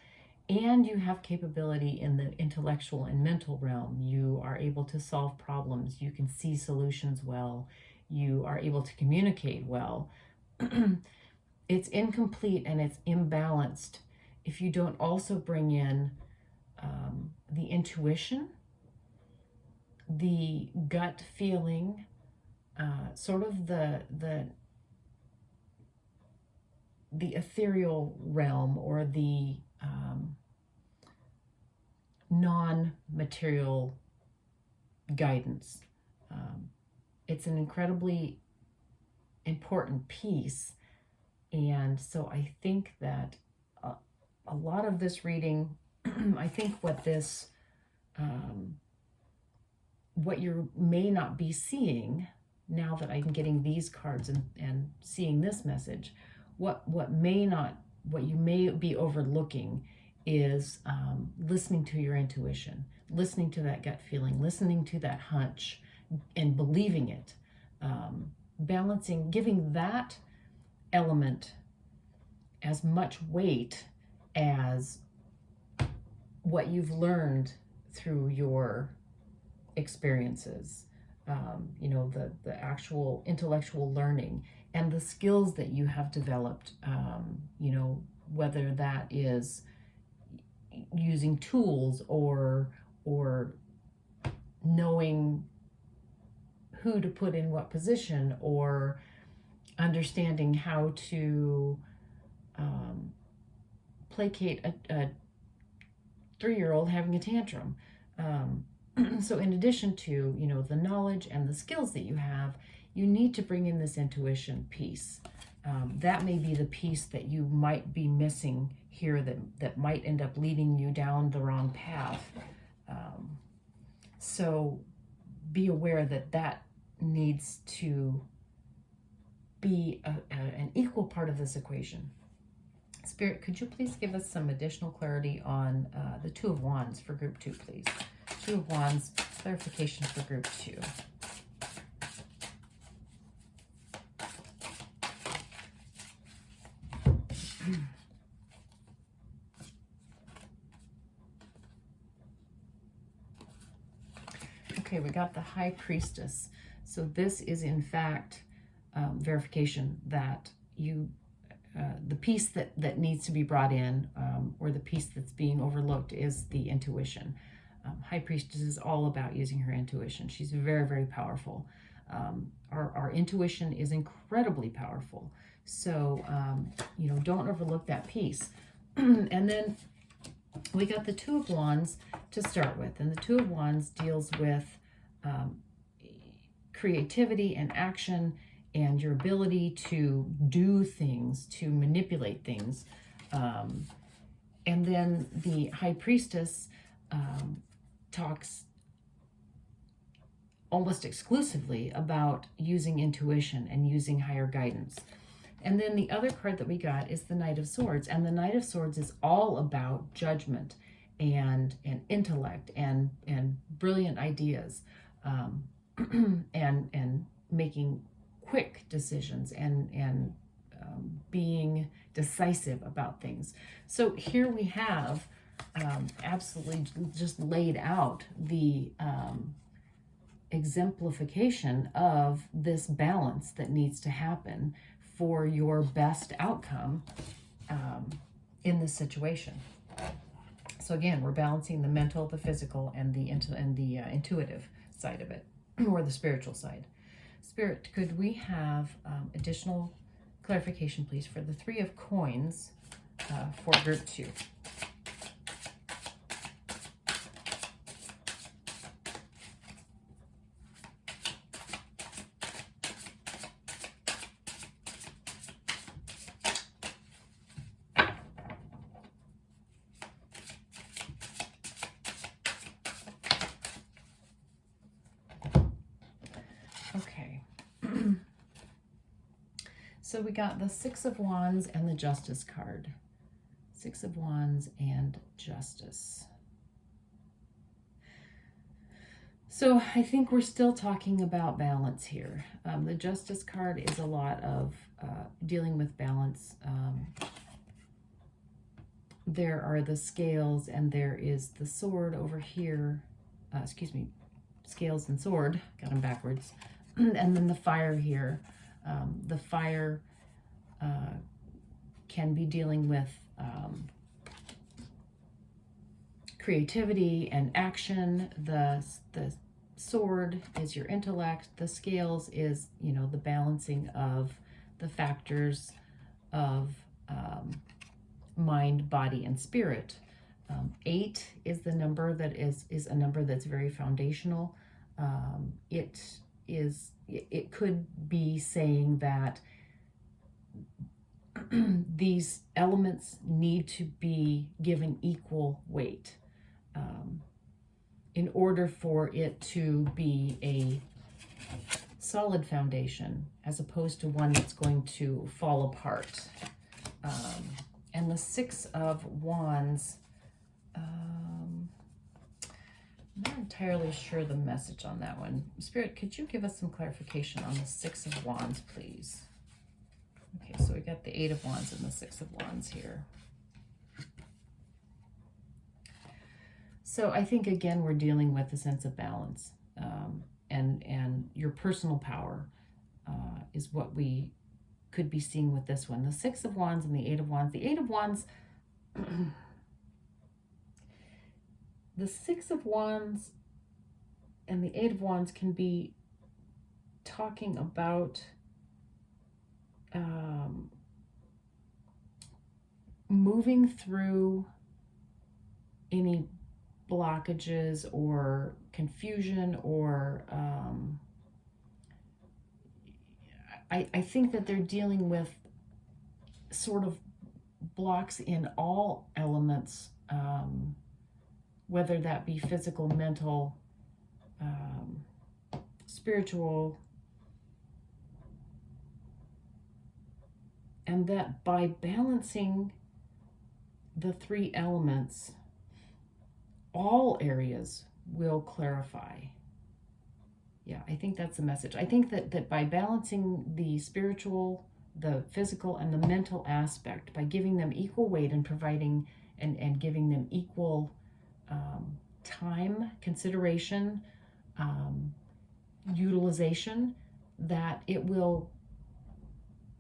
and you have capability in the intellectual and mental realm. You are able to solve problems, you can see solutions well, you are able to communicate well. It's incomplete and it's imbalanced if you don't also bring in the intuition, the gut feeling, sort of the ethereal realm or the non-material guidance. It's an incredibly important piece. And so I think that a lot of this reading, I think what this, what you may not be seeing now that I'm getting these cards and seeing this message, what you may be overlooking is listening to your intuition, listening to that gut feeling, listening to that hunch and believing it, balancing, giving that element as much weight as what you've learned through your experiences, the actual intellectual learning and the skills that you have developed, whether that is using tools or knowing who to put in what position or understanding how to placate a 3-year-old having a tantrum. So in addition to, the knowledge and the skills that you have, you need to bring in this intuition piece. That may be the piece that you might be missing here that might end up leading you down the wrong path. So be aware that needs to be an equal part of this equation. Spirit, could you please give us some additional clarity on the Two of Wands for Group 2, please? Two of Wands, clarification for Group 2. Okay, we got the High Priestess. So this is in fact verification that the piece that needs to be brought in, or the piece that's being overlooked, is the intuition. High Priestess is all about using her intuition. She's very, very powerful. Our intuition is incredibly powerful. So, don't overlook that piece. And then we got the Two of Wands to start with. And the Two of Wands deals with creativity and action and your ability to do things, to manipulate things. And then the High Priestess talks almost exclusively about using intuition and using higher guidance. And then the other card that we got is the Knight of Swords. And the Knight of Swords is all about judgment and intellect and brilliant ideas, and making quick decisions and being decisive about things. So here we have absolutely just laid out the exemplification of this balance that needs to happen for your best outcome in this situation. So again, we're balancing the mental, the physical, and the intuitive side of it, or the spiritual side. Spirit, could we have additional clarification, please, for the Three of Coins for group 2? Okay. So we got the Six of Wands and the Justice card. Six of Wands and Justice. So I think we're still talking about balance here. The Justice card is a lot of dealing with balance. There are the scales and there is the sword over here. Scales and sword. Got them backwards. And then the fire here. The fire can be dealing with creativity and action. The sword is your intellect. The scales is, the balancing of the factors of mind, body, and spirit. 8 is the number that is a number that's very foundational. It could be saying that these elements need to be given equal weight in order for it to be a solid foundation, as opposed to one that's going to fall apart. And the Six of Wands, I'm not entirely sure the message on that one. Spirit, could you give us some clarification on the Six of Wands, please? Okay, so we got the Eight of Wands and the Six of Wands here. So I think, again, we're dealing with a sense of balance, and your personal power is what we could be seeing with this one. The Six of Wands and the Eight of Wands. The Eight of Wands... The Six of Wands and the Eight of Wands can be talking about moving through any blockages or confusion, or I think that they're dealing with sort of blocks in all elements, whether that be physical, mental, spiritual, and that by balancing the three elements, all areas will clarify. Yeah, I think that's the message. I think that by balancing the spiritual, the physical, and the mental aspect, by giving them equal weight and providing and giving them equal time, consideration, utilization, that it will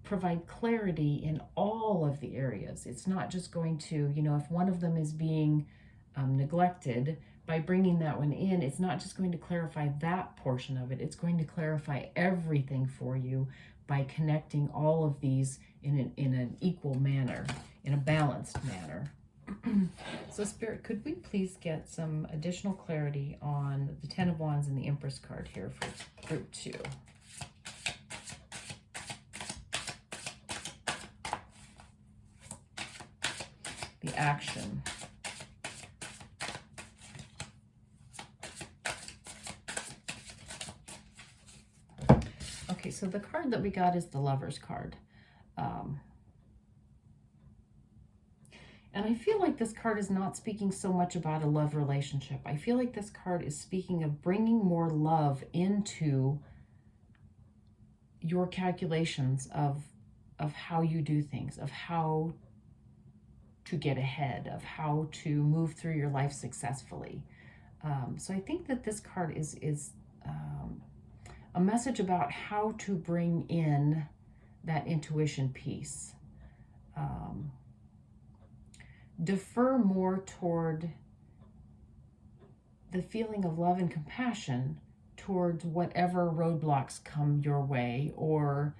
provide clarity in all of the areas. It's not just going to, if one of them is being neglected, by bringing that one in, it's not just going to clarify that portion of it. It's going to clarify everything for you by connecting all of these in an equal manner, in a balanced manner. So Spirit, could we please get some additional clarity on the Ten of Wands and the Empress card here for group 2? The action. Okay, so the card that we got is the Lover's card. And I feel like this card is not speaking so much about a love relationship. I feel like this card is speaking of bringing more love into your calculations of how you do things, of how to get ahead, of how to move through your life successfully. So I think that this card is a message about how to bring in that intuition piece. Defer more toward the feeling of love and compassion towards whatever roadblocks come your way, or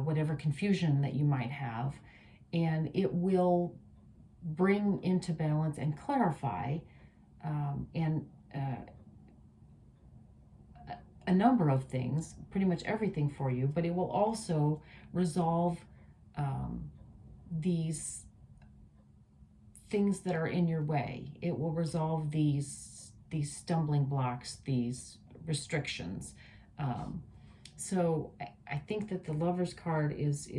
whatever confusion that you might have, and it will bring into balance and clarify a number of things, pretty much everything for you, but it will also resolve these things that are in your way. It will resolve these stumbling blocks, these restrictions. So I think that the Lover's card is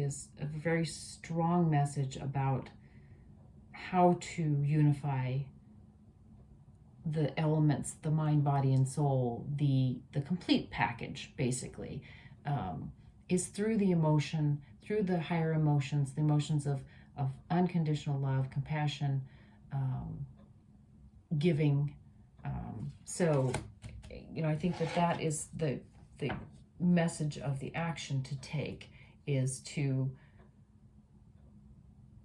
a very strong message about how to unify the elements, the mind, body, and soul, the complete package, basically, is through the emotion, through the higher emotions, the emotions of unconditional love, compassion, giving. So, I think that is the message of the action to take, is to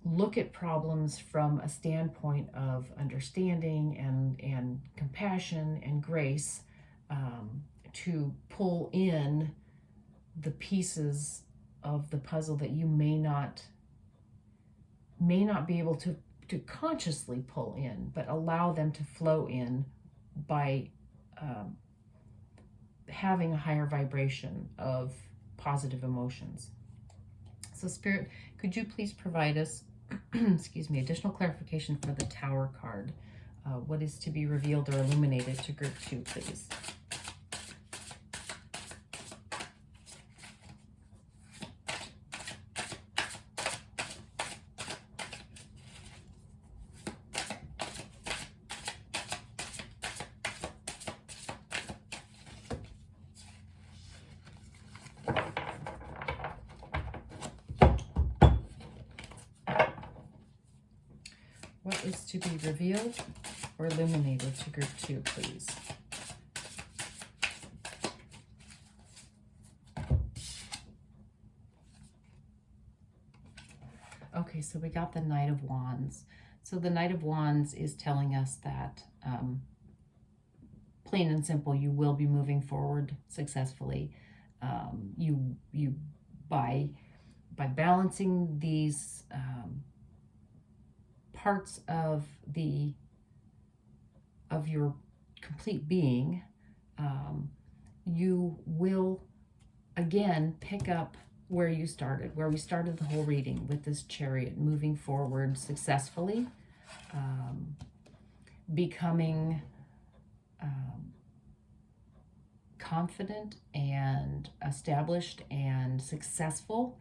look at problems from a standpoint of understanding and compassion and grace, to pull in the pieces of the puzzle that you may not be able to consciously pull in, but allow them to flow in by having a higher vibration of positive emotions. So Spirit, could you please provide us excuse me, additional clarification for the Tower card? What is to be revealed or illuminated to group 2, please? What is to be revealed or illuminated to group 2, please? Okay, so we got the Knight of Wands. So the Knight of Wands is telling us that, plain and simple, you will be moving forward successfully. You by balancing these parts of your complete being, you will again pick up where we started the whole reading, with this Chariot, moving forward successfully, becoming confident and established and successful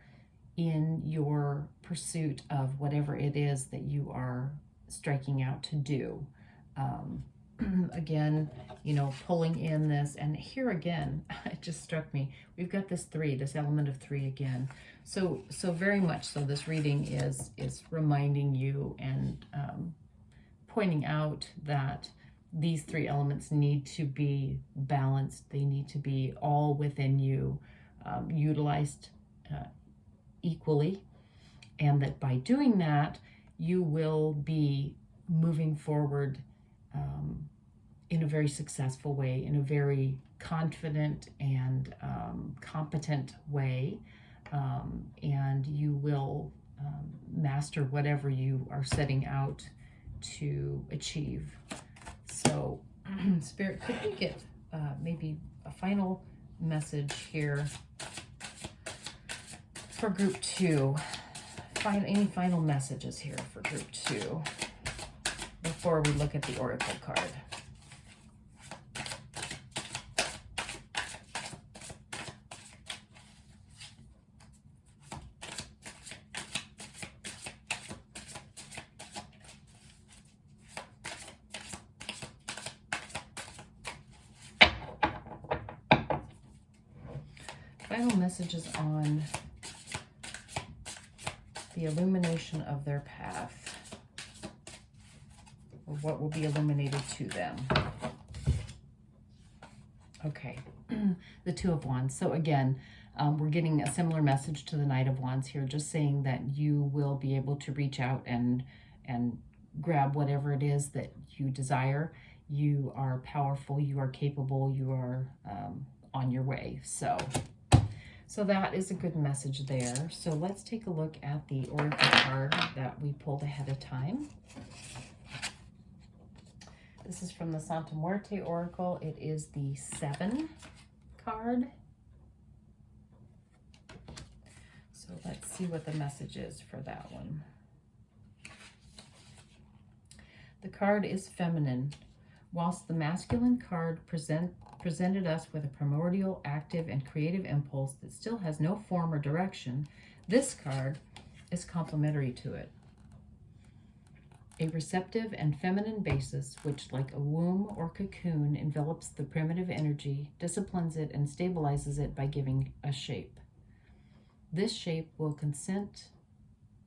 in your pursuit of whatever it is that you are striking out to do. Again, pulling in this, and here again, it just struck me, we've got this 3, this element of 3 again. So very much so, this reading is reminding you and pointing out that these 3 elements need to be balanced. They need to be all within you, utilized equally, and that by doing that, you will be moving forward in a very successful way, in a very confident and competent way, and you will master whatever you are setting out to achieve. So, Spirit, could we get maybe a final message here for group 2? Any final messages here for group 2 before we look at the oracle card? Final messages on the illumination of their path, or what will be illuminated to them. Okay, the Two of Wands. So again, we're getting a similar message to the Knight of Wands here, just saying that you will be able to reach out and grab whatever it is that you desire. You are powerful, you are capable, you are on your way. So that is a good message there. So let's take a look at the oracle card that we pulled ahead of time. This is from the Santa Muerte Oracle. It is the 7 card. So let's see what the message is for that one. The card is feminine. Whilst the masculine card presented us with a primordial, active, and creative impulse that still has no form or direction, this card is complementary to it. A receptive and feminine basis, which, like a womb or cocoon, envelops the primitive energy, disciplines it, and stabilizes it by giving a shape. This shape will consent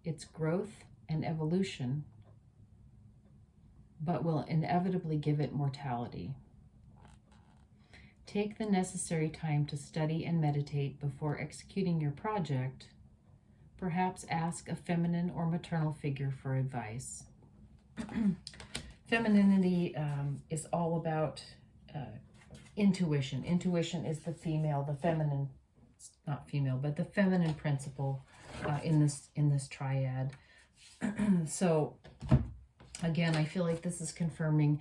its growth and evolution, but will inevitably give it mortality. Take the necessary time to study and meditate before executing your project. Perhaps ask a feminine or maternal figure for advice. Femininity is all about intuition. Intuition is the female, the feminine, not female, but the feminine principle in this triad. So again, I feel like this is confirming,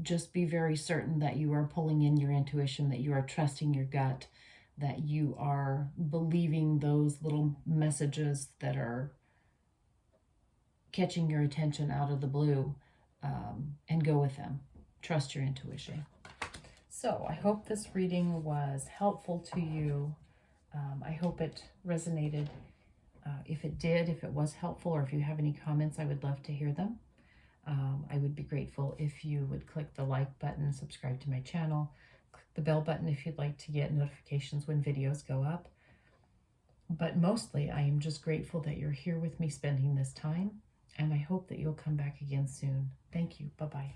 just be very certain that you are pulling in your intuition, that you are trusting your gut, that you are believing those little messages that are catching your attention out of the blue, and go with them. Trust your intuition. So I hope this reading was helpful to you. I hope it resonated. If it did, if it was helpful, or if you have any comments, I would love to hear them. I would be grateful if you would click the like button, subscribe to my channel, click the bell button if you'd like to get notifications when videos go up. But mostly, I am just grateful that you're here with me spending this time, and I hope that you'll come back again soon. Thank you. Bye-bye.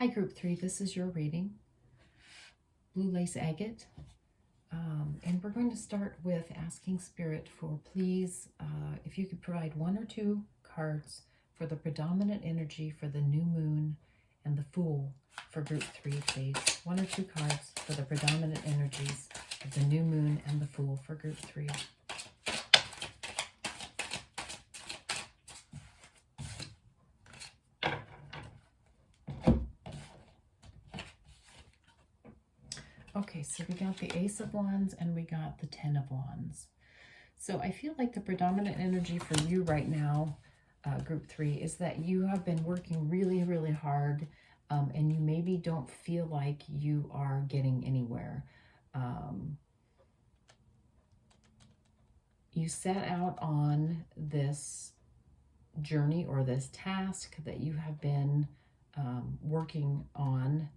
Hi, Group 3. This is your reading. Blue Lace Agate. And we're going to start with asking Spirit for, please, if you could provide 1 or 2 cards for the predominant energy for the new moon and the Fool for Group 3, please. 1 or 2 cards for the predominant energies of the new moon and the Fool for Group 3. Okay, so we got the Ace of Wands and we got the 10 of Wands. So I feel like the predominant energy for you right now, Group 3, is that you have been working really, really hard, and you maybe don't feel like you are getting anywhere. You set out on this journey or this task that you have been working on,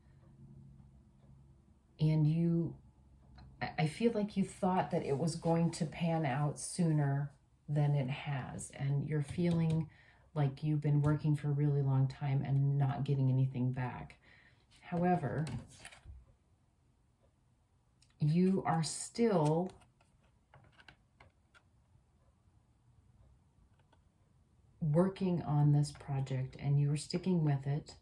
and I feel like you thought that it was going to pan out sooner than it has, and you're feeling like you've been working for a really long time and not getting anything back. However, you are still working on this project and you are sticking with it.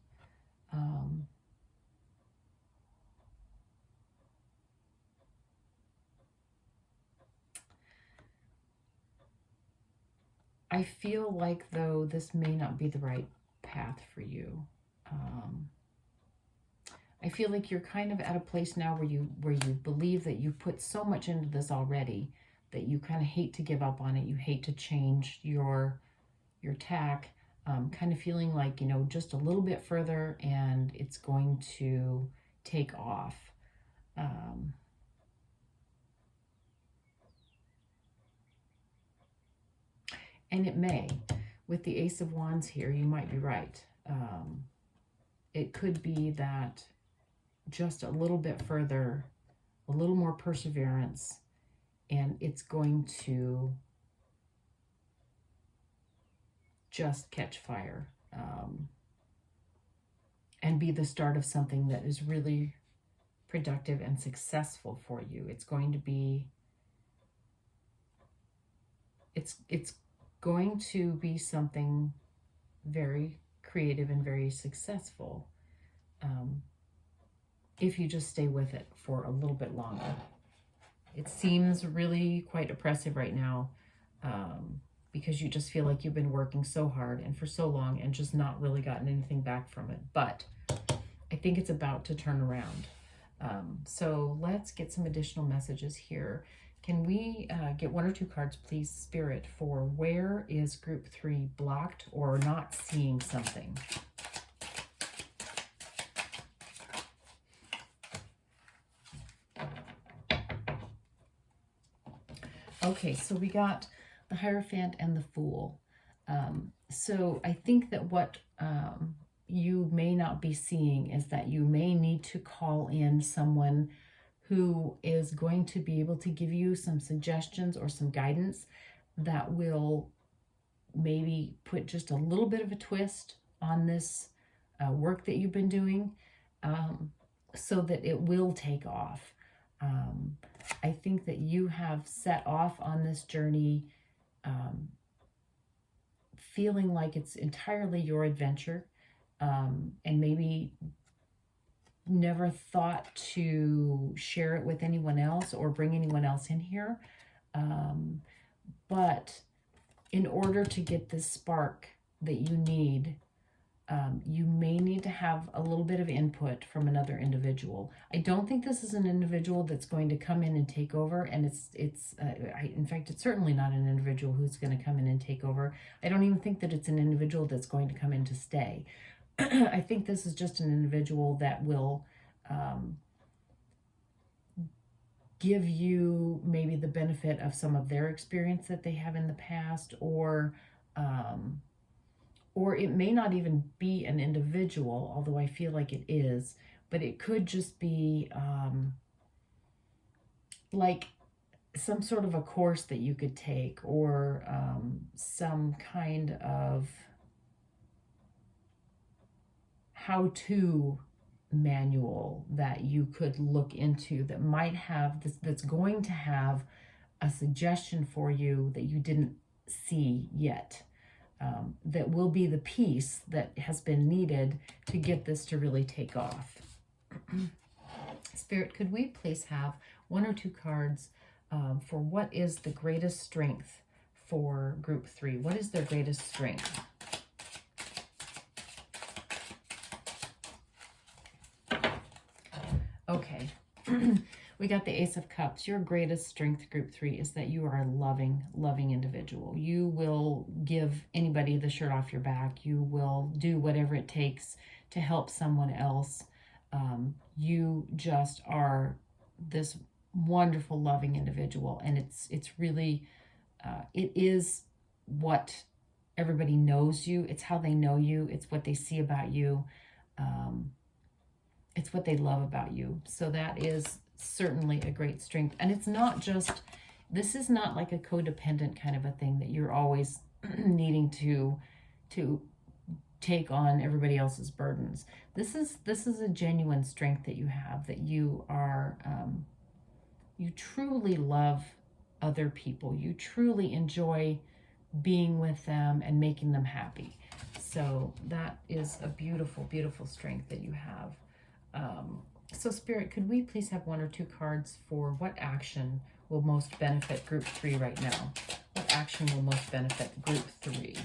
I feel like, though, this may not be the right path for you. I feel like you're kind of at a place now where you believe that you put so much into this already that you kind of hate to give up on it. You hate to change your tack, kind of feeling like, you know, just a little bit further and it's going to take off. And it may. With the Ace of Wands here, you might be right. It could be that just a little bit further, a little more perseverance, and it's going to just catch fire, and be the start of something that is really productive and successful for you. It's going to be, it's going to be something very creative and very successful, if you just stay with it for a little bit longer. It seems really quite oppressive right now, because you just feel like you've been working so hard and for so long and just not really gotten anything back from it. But I think it's about to turn around. So let's get some additional messages here. Can we get 1 or 2 cards, please, Spirit, for where is Group 3 blocked or not seeing something? Okay, so we got the Hierophant and the Fool. So I think that what you may not be seeing is that you may need to call in someone who is going to be able to give you some suggestions or some guidance that will maybe put just a little bit of a twist on this work that you've been doing, so that it will take off. I think that you have set off on this journey feeling like it's entirely your adventure, and maybe never thought to share it with anyone else or bring anyone else in here. But in order to get this spark that you need, you may need to have a little bit of input from another individual. I don't think this is an individual that's going to come in and take over, and in fact, it's certainly not an individual who's going to come in and take over. I don't even think that it's an individual that's going to come in to stay. I think this is just an individual that will give you maybe the benefit of some of their experience that they have in the past, or it may not even be an individual, although I feel like it is, but it could just be like some sort of a course that you could take, or some kind of how-to manual that you could look into that might have this, that's going to have a suggestion for you that you didn't see yet, that will be the piece that has been needed to get this to really take off. Spirit, could we please have one or two cards for what is the greatest strength for group 3? What is their greatest strength? Okay. We got the Ace of Cups. Your greatest strength, group 3, is that you are a loving, loving individual. You will give anybody the shirt off your back. You will do whatever it takes to help someone else. You just are this wonderful, loving individual. And it's really, it is what everybody knows you. It's how they know you. It's what they see about you. It's what they love about you. So that is certainly a great strength. And it's not just, this is not like a codependent kind of a thing that you're always needing to take on everybody else's burdens. This is a genuine strength that you have, that you are, you truly love other people. You truly enjoy being with them and making them happy. So that is a beautiful, beautiful strength that you have. So Spirit, could we please have one or two cards for what action will most benefit group 3 right now? What action will most benefit group 3?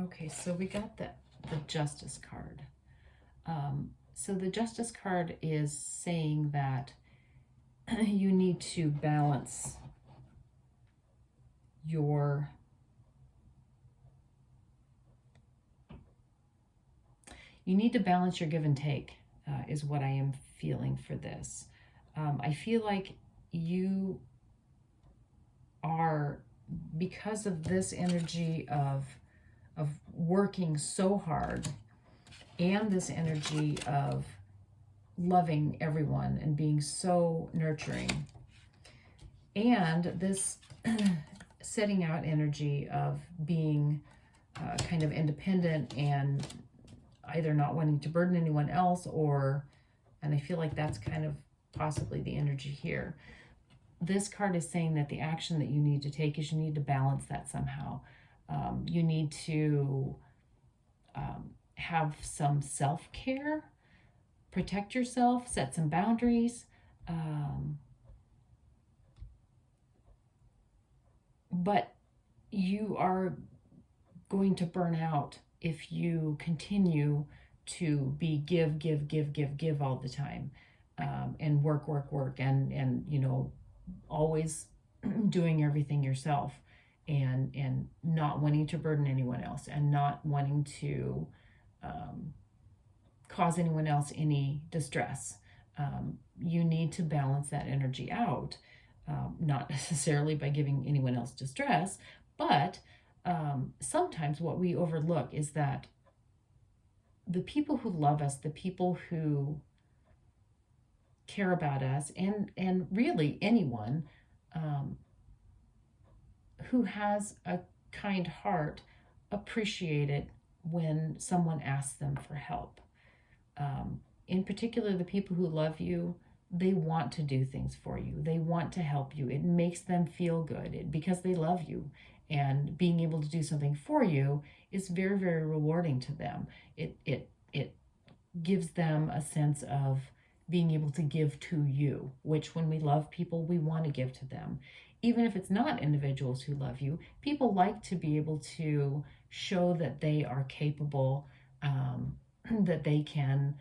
Okay, so we got the Justice card. So the Justice card is saying that you need to balance your give and take, is what I am feeling for this. I feel like you are, because of this energy of working so hard, and this energy of loving everyone and being so nurturing, and this setting out energy of being kind of independent and either not wanting to burden anyone else, and I feel like that's kind of possibly the energy here. This card is saying that the action that you need to take is you need to balance that somehow. You need to have some self-care, protect yourself, set some boundaries. But you are going to burn out if you continue to be give all the time, and work, and you know, always doing everything yourself. And not wanting to burden anyone else, and not wanting to cause anyone else any distress. You need to balance that energy out, not necessarily by giving anyone else distress, but sometimes what we overlook is that the people who love us, the people who care about us, and really anyone who has a kind heart, appreciate it when someone asks them for help. In particular, the people who love you, they want to do things for you. They want to help you. It makes them feel good because they love you. And being able to do something for you is very, very rewarding to them. It gives them a sense of being able to give to you, which when we love people, we want to give to them. Even if it's not individuals who love you, people like to be able to show that they are capable, that they can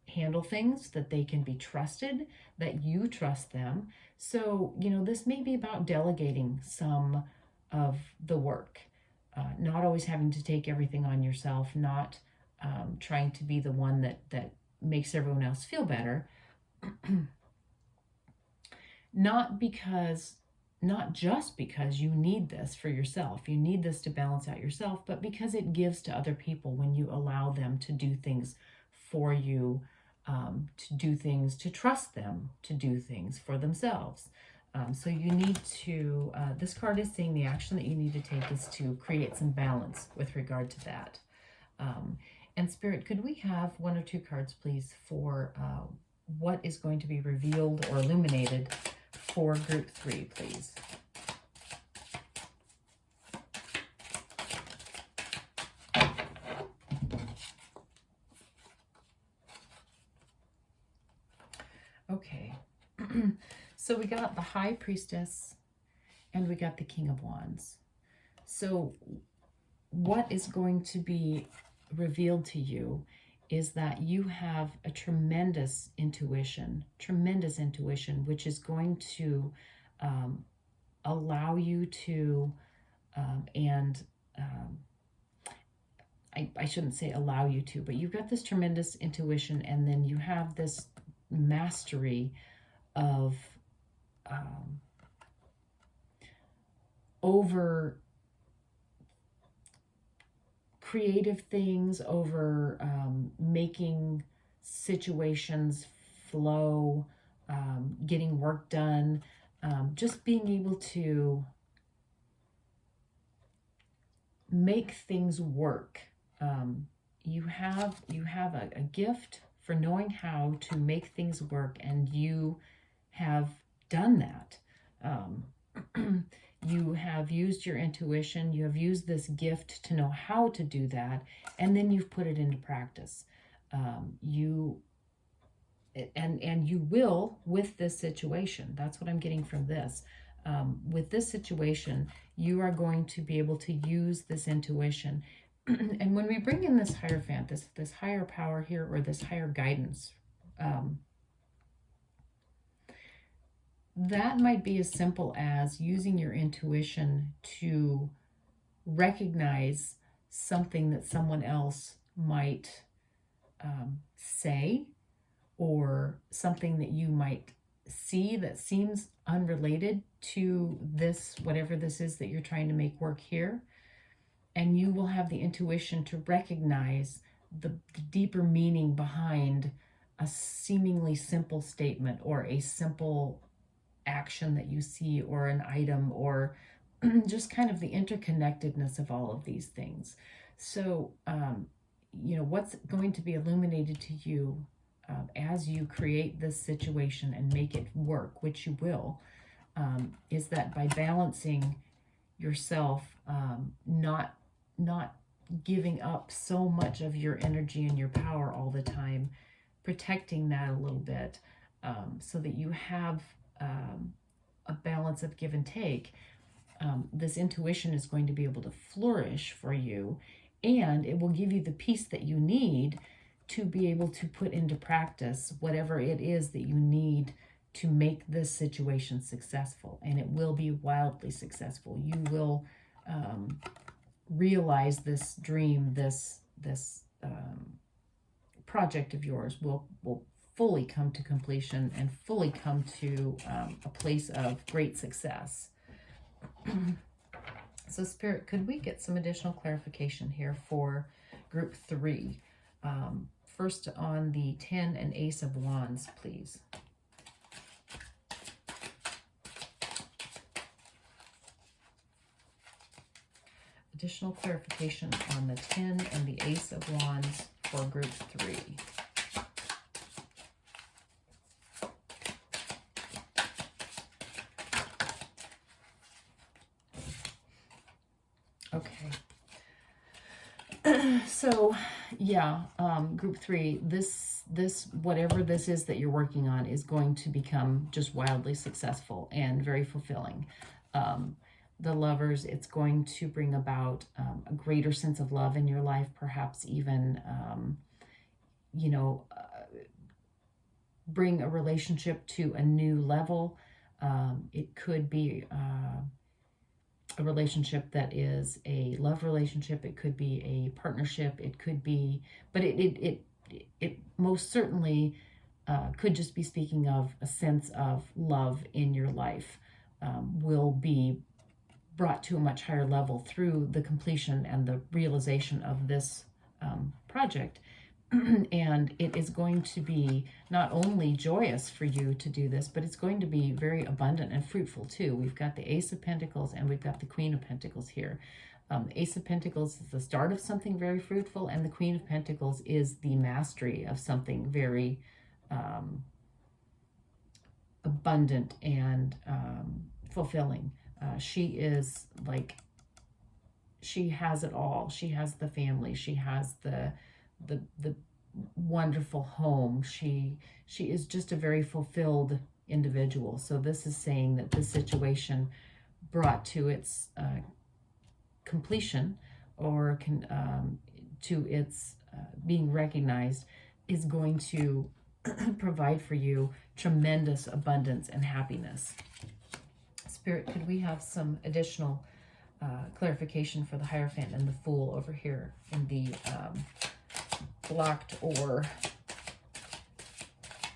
handle things, that they can be trusted, that you trust them. So, you know, this may be about delegating some of the work, not always having to take everything on yourself, not trying to be the one that makes everyone else feel better. Not because not just because you need this for yourself, you need this to balance out yourself, but because it gives to other people when you allow them to do things for you, to do things, to trust them to do things for themselves. So you need to, this card is saying the action that you need to take is to create some balance with regard to that. And Spirit, could we have one or two cards, please, for what is going to be revealed or illuminated for group 3, please? Okay. So we got the High Priestess and we got the King of Wands. So what is going to be revealed to you is that you have a tremendous intuition, which is going to allow you to, I shouldn't say allow you to, but you've got this tremendous intuition, and then you have this mastery of over creative things, over making situations flow, getting work done, just being able to make things work. You have a gift for knowing how to make things work, and you have done that. You have used your intuition, you have used this gift to know how to do that, and then you've put it into practice. You will with this situation. That's what I'm getting from this. With this situation, you are going to be able to use this intuition. And when we bring in this Hierophant, this higher power here, or this higher guidance, that might be as simple as using your intuition to recognize something that someone else might say, or something that you might see that seems unrelated to this, whatever this is that you're trying to make work here. And you will have the intuition to recognize the deeper meaning behind a seemingly simple statement, or a simple action that you see, or an item, or just kind of the interconnectedness of all of these things. So, what's going to be illuminated to you as you create this situation and make it work, which you will, is that by balancing yourself, not giving up so much of your energy and your power all the time, protecting that a little bit, so that you have a balance of give and take. This intuition is going to be able to flourish for you, and it will give you the peace that you need to be able to put into practice whatever it is that you need to make this situation successful. And it will be wildly successful. You will realize this dream, this project of yours will fully come to completion and fully come to a place of great success. So Spirit, could we get some additional clarification here for group 3? First on the 10 and Ace of Wands, please. Additional clarification on the 10 and the Ace of Wands for group 3. Okay. So, yeah, group 3, this whatever this is that you're working on is going to become just wildly successful and very fulfilling. The Lovers, it's going to bring about a greater sense of love in your life, perhaps even, bring a relationship to a new level. It could be a relationship that is a love relationship. It could be a partnership. It could be, but it most certainly could just be speaking of a sense of love in your life. will be brought to a much higher level through the completion and the realization of this project. And it is going to be not only joyous for you to do this, but it's going to be very abundant and fruitful too. We've got the Ace of Pentacles and we've got the Queen of Pentacles here. The Ace of Pentacles is the start of something very fruitful, and the Queen of Pentacles is the mastery of something very abundant and fulfilling. She is like, she has it all. She has the family. She has the wonderful home. She is just a very fulfilled individual. So this is saying that this situation brought to its completion, or to its being recognized, is going to provide for you tremendous abundance and happiness. Spirit, could we have some additional clarification for the Hierophant and the Fool over here in the blocked or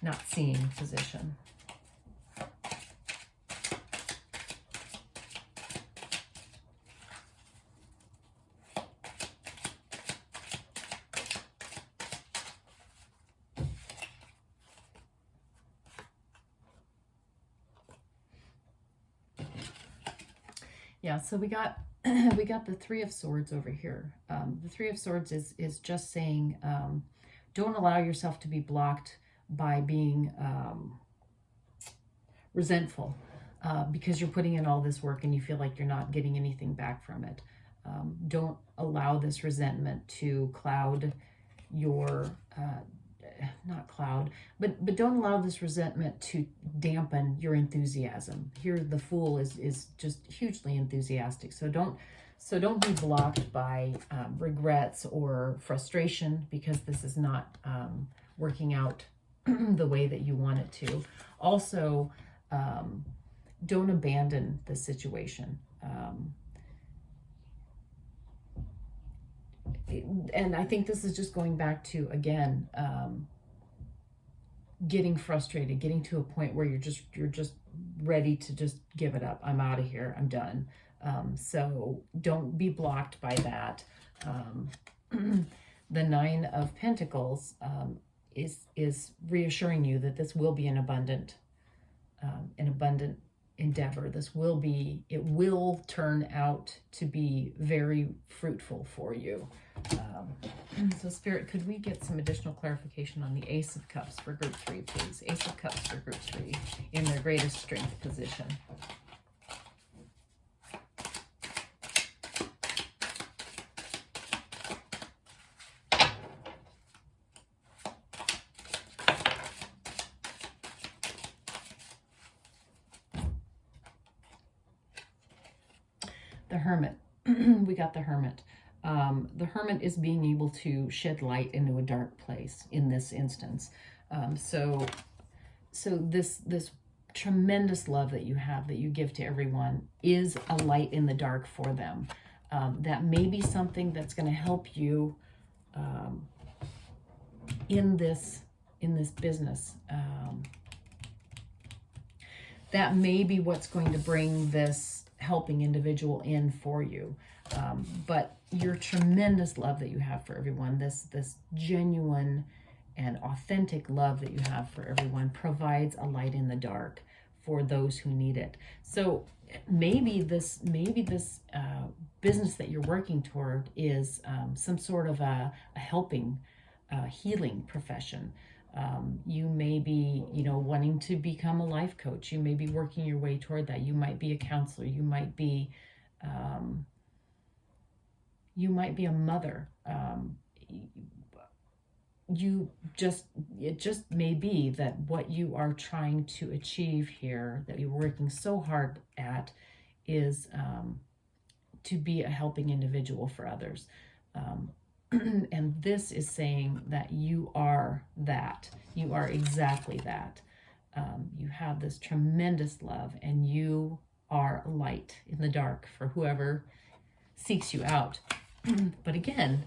not seeing position? Yeah, so we got the Three of Swords over here. The Three of Swords is just saying, don't allow yourself to be blocked by being resentful because you're putting in all this work and you feel like you're not getting anything back from it. Don't allow this resentment to cloud your, not cloud, but don't allow this resentment to dampen your enthusiasm. Here the Fool is just hugely enthusiastic. So don't be blocked by regrets or frustration because this is not working out the way that you want it to. Also, don't abandon the situation. And I think this is just going back to, again, getting frustrated, getting to a point where you're just ready to just give it up. I'm out of here. I'm done. So don't be blocked by that. The Nine of Pentacles is reassuring you that this will be an abundant endeavor. It will turn out to be very fruitful for you. So Spirit, could we get some additional clarification on the Ace of Cups for Group 3, please? Ace of Cups for Group 3 in their greatest strength position. The Hermit. We got the Hermit. The Hermit is being able to shed light into a dark place in this instance. So this tremendous love that you have, that you give to everyone, is a light in the dark for them. That may be something that's going to help you in this business. That may be what's going to bring this helping individual in for you. But your tremendous love that you have for everyone, this genuine and authentic love that you have for everyone, provides a light in the dark for those who need it. So maybe this business that you're working toward is some sort of a helping, healing profession. You may be, wanting to become a life coach. You may be working your way toward that. You might be a counselor. You might be a mother. It just may be that what you are trying to achieve here, that you're working so hard at, is to be a helping individual for others. And this is saying that you are that. You are exactly that. You have this tremendous love, and you are a light in the dark for whoever seeks you out. But again,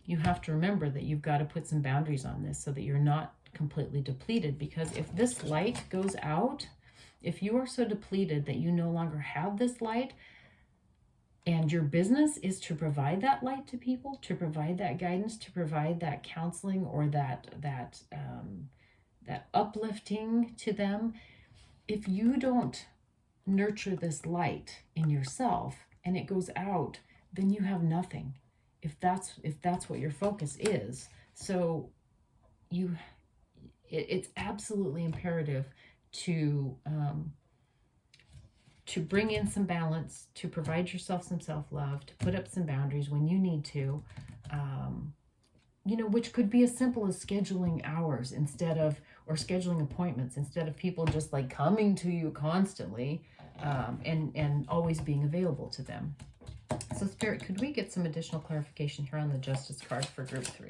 you have to remember that you've got to put some boundaries on this so that you're not completely depleted, because if this light goes out, If you are so depleted that you no longer have this light, and your business is to provide that light to people, to provide that guidance, to provide that counseling, or that uplifting to them, if you don't nurture this light in yourself and it goes out, then you have nothing. If that's what your focus is. So it's absolutely imperative to bring in some balance, to provide yourself some self-love, to put up some boundaries when you need to, which could be as simple as scheduling hours or scheduling appointments instead of people just like coming to you constantly, and always being available to them. So Spirit, could we get some additional clarification here on the Justice card for group 3?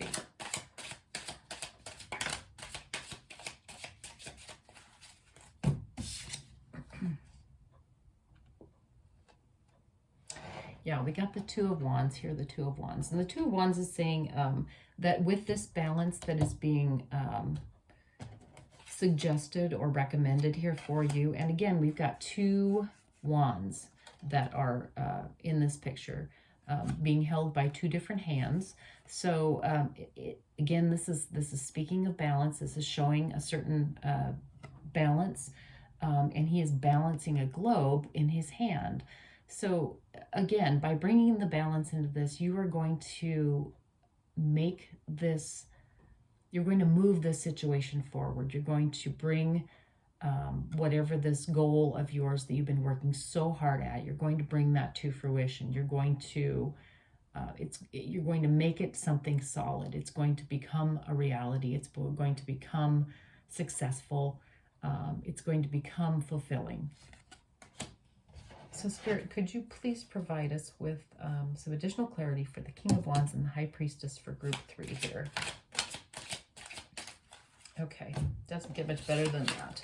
Yeah, we got the Two of Wands here, the Two of Wands. And the Two of Wands is saying that with this balance that is being suggested or recommended here for you, and again, we've got 2 wands that are in this picture, being held by 2 different hands. So again, this is speaking of balance. This is showing a certain balance, and he is balancing a globe in his hand. So again, by bringing the balance into this, you are going to make this, you're going to move this situation forward. You're going to bring whatever this goal of yours that you've been working so hard at, you're going to bring that to fruition. You're going to you're going to make it something solid. It's going to become a reality. It's going to become successful. It's going to become fulfilling. So Spirit, could you please provide us with some additional clarity for the King of Wands and the High Priestess for group 3 here? Okay, doesn't get much better than that.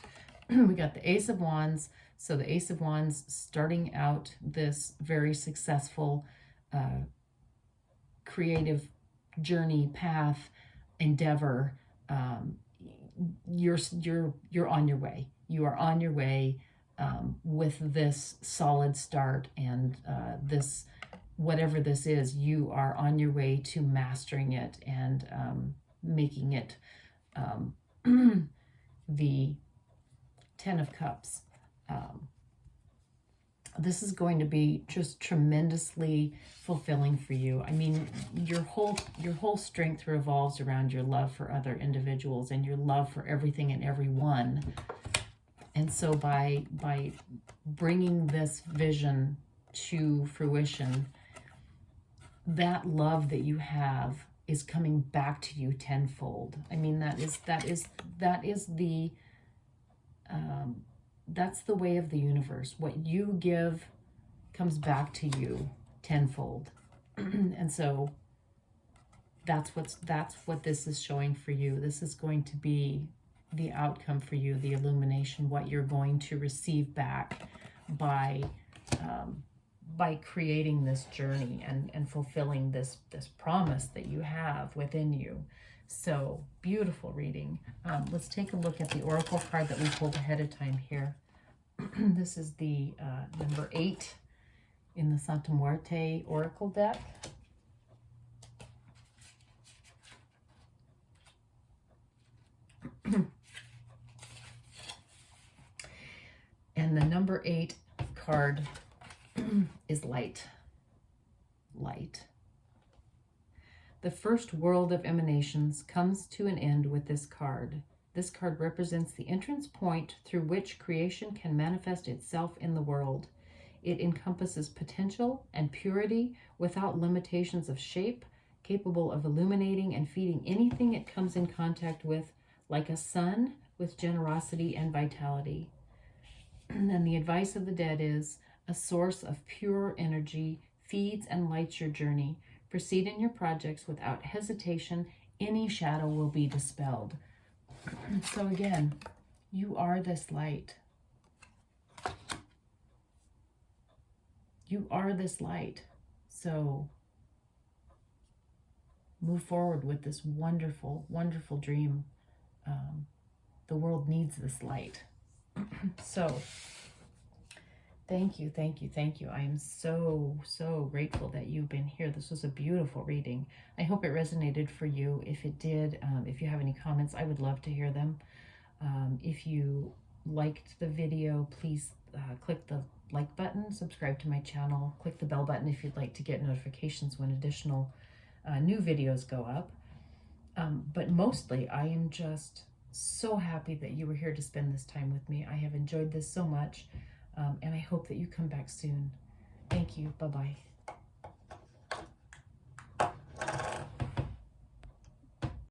We got the Ace of Wands. So the Ace of Wands starting out this very successful creative journey, path, endeavor. You're on your way. You are on your way with this solid start, and this, whatever this is, you are on your way to mastering it and making it the 10 of Cups. This is going to be just tremendously fulfilling for you. I mean, your whole strength revolves around your love for other individuals and your love for everything and everyone. And so by bringing this vision to fruition, that love that you have is coming back to you tenfold. I mean, that's the way of the universe. What you give comes back to you tenfold. And so that's what this is showing for you. This is going to be the outcome for you, the illumination, what you're going to receive back by creating this journey and fulfilling this promise that you have within you. So beautiful reading. Let's take a look at the oracle card that we pulled ahead of time here. This is the number 8 in the Santa Muerte oracle deck. And the number 8 card is light. Light. The first world of emanations comes to an end with this card. This card represents the entrance point through which creation can manifest itself in the world. It encompasses potential and purity without limitations of shape, capable of illuminating and feeding anything it comes in contact with, like a sun with generosity and vitality. And the advice of the dead is, a source of pure energy feeds and lights your journey. Proceed in your projects without hesitation. Any shadow will be dispelled. So again, you are this light. You are this light. So move forward with this wonderful, wonderful dream. The world needs this light. So thank you, thank you, thank you. I am so, so grateful that you've been here. This was a beautiful reading. I hope it resonated for you. If it did, if you have any comments, I would love to hear them. If you liked the video, please click the like button, subscribe to my channel, click the bell button if you'd like to get notifications when additional new videos go up. But mostly, I am just so happy that you were here to spend this time with me. I have enjoyed this so much, and I hope that you come back soon. Thank you. Bye-bye.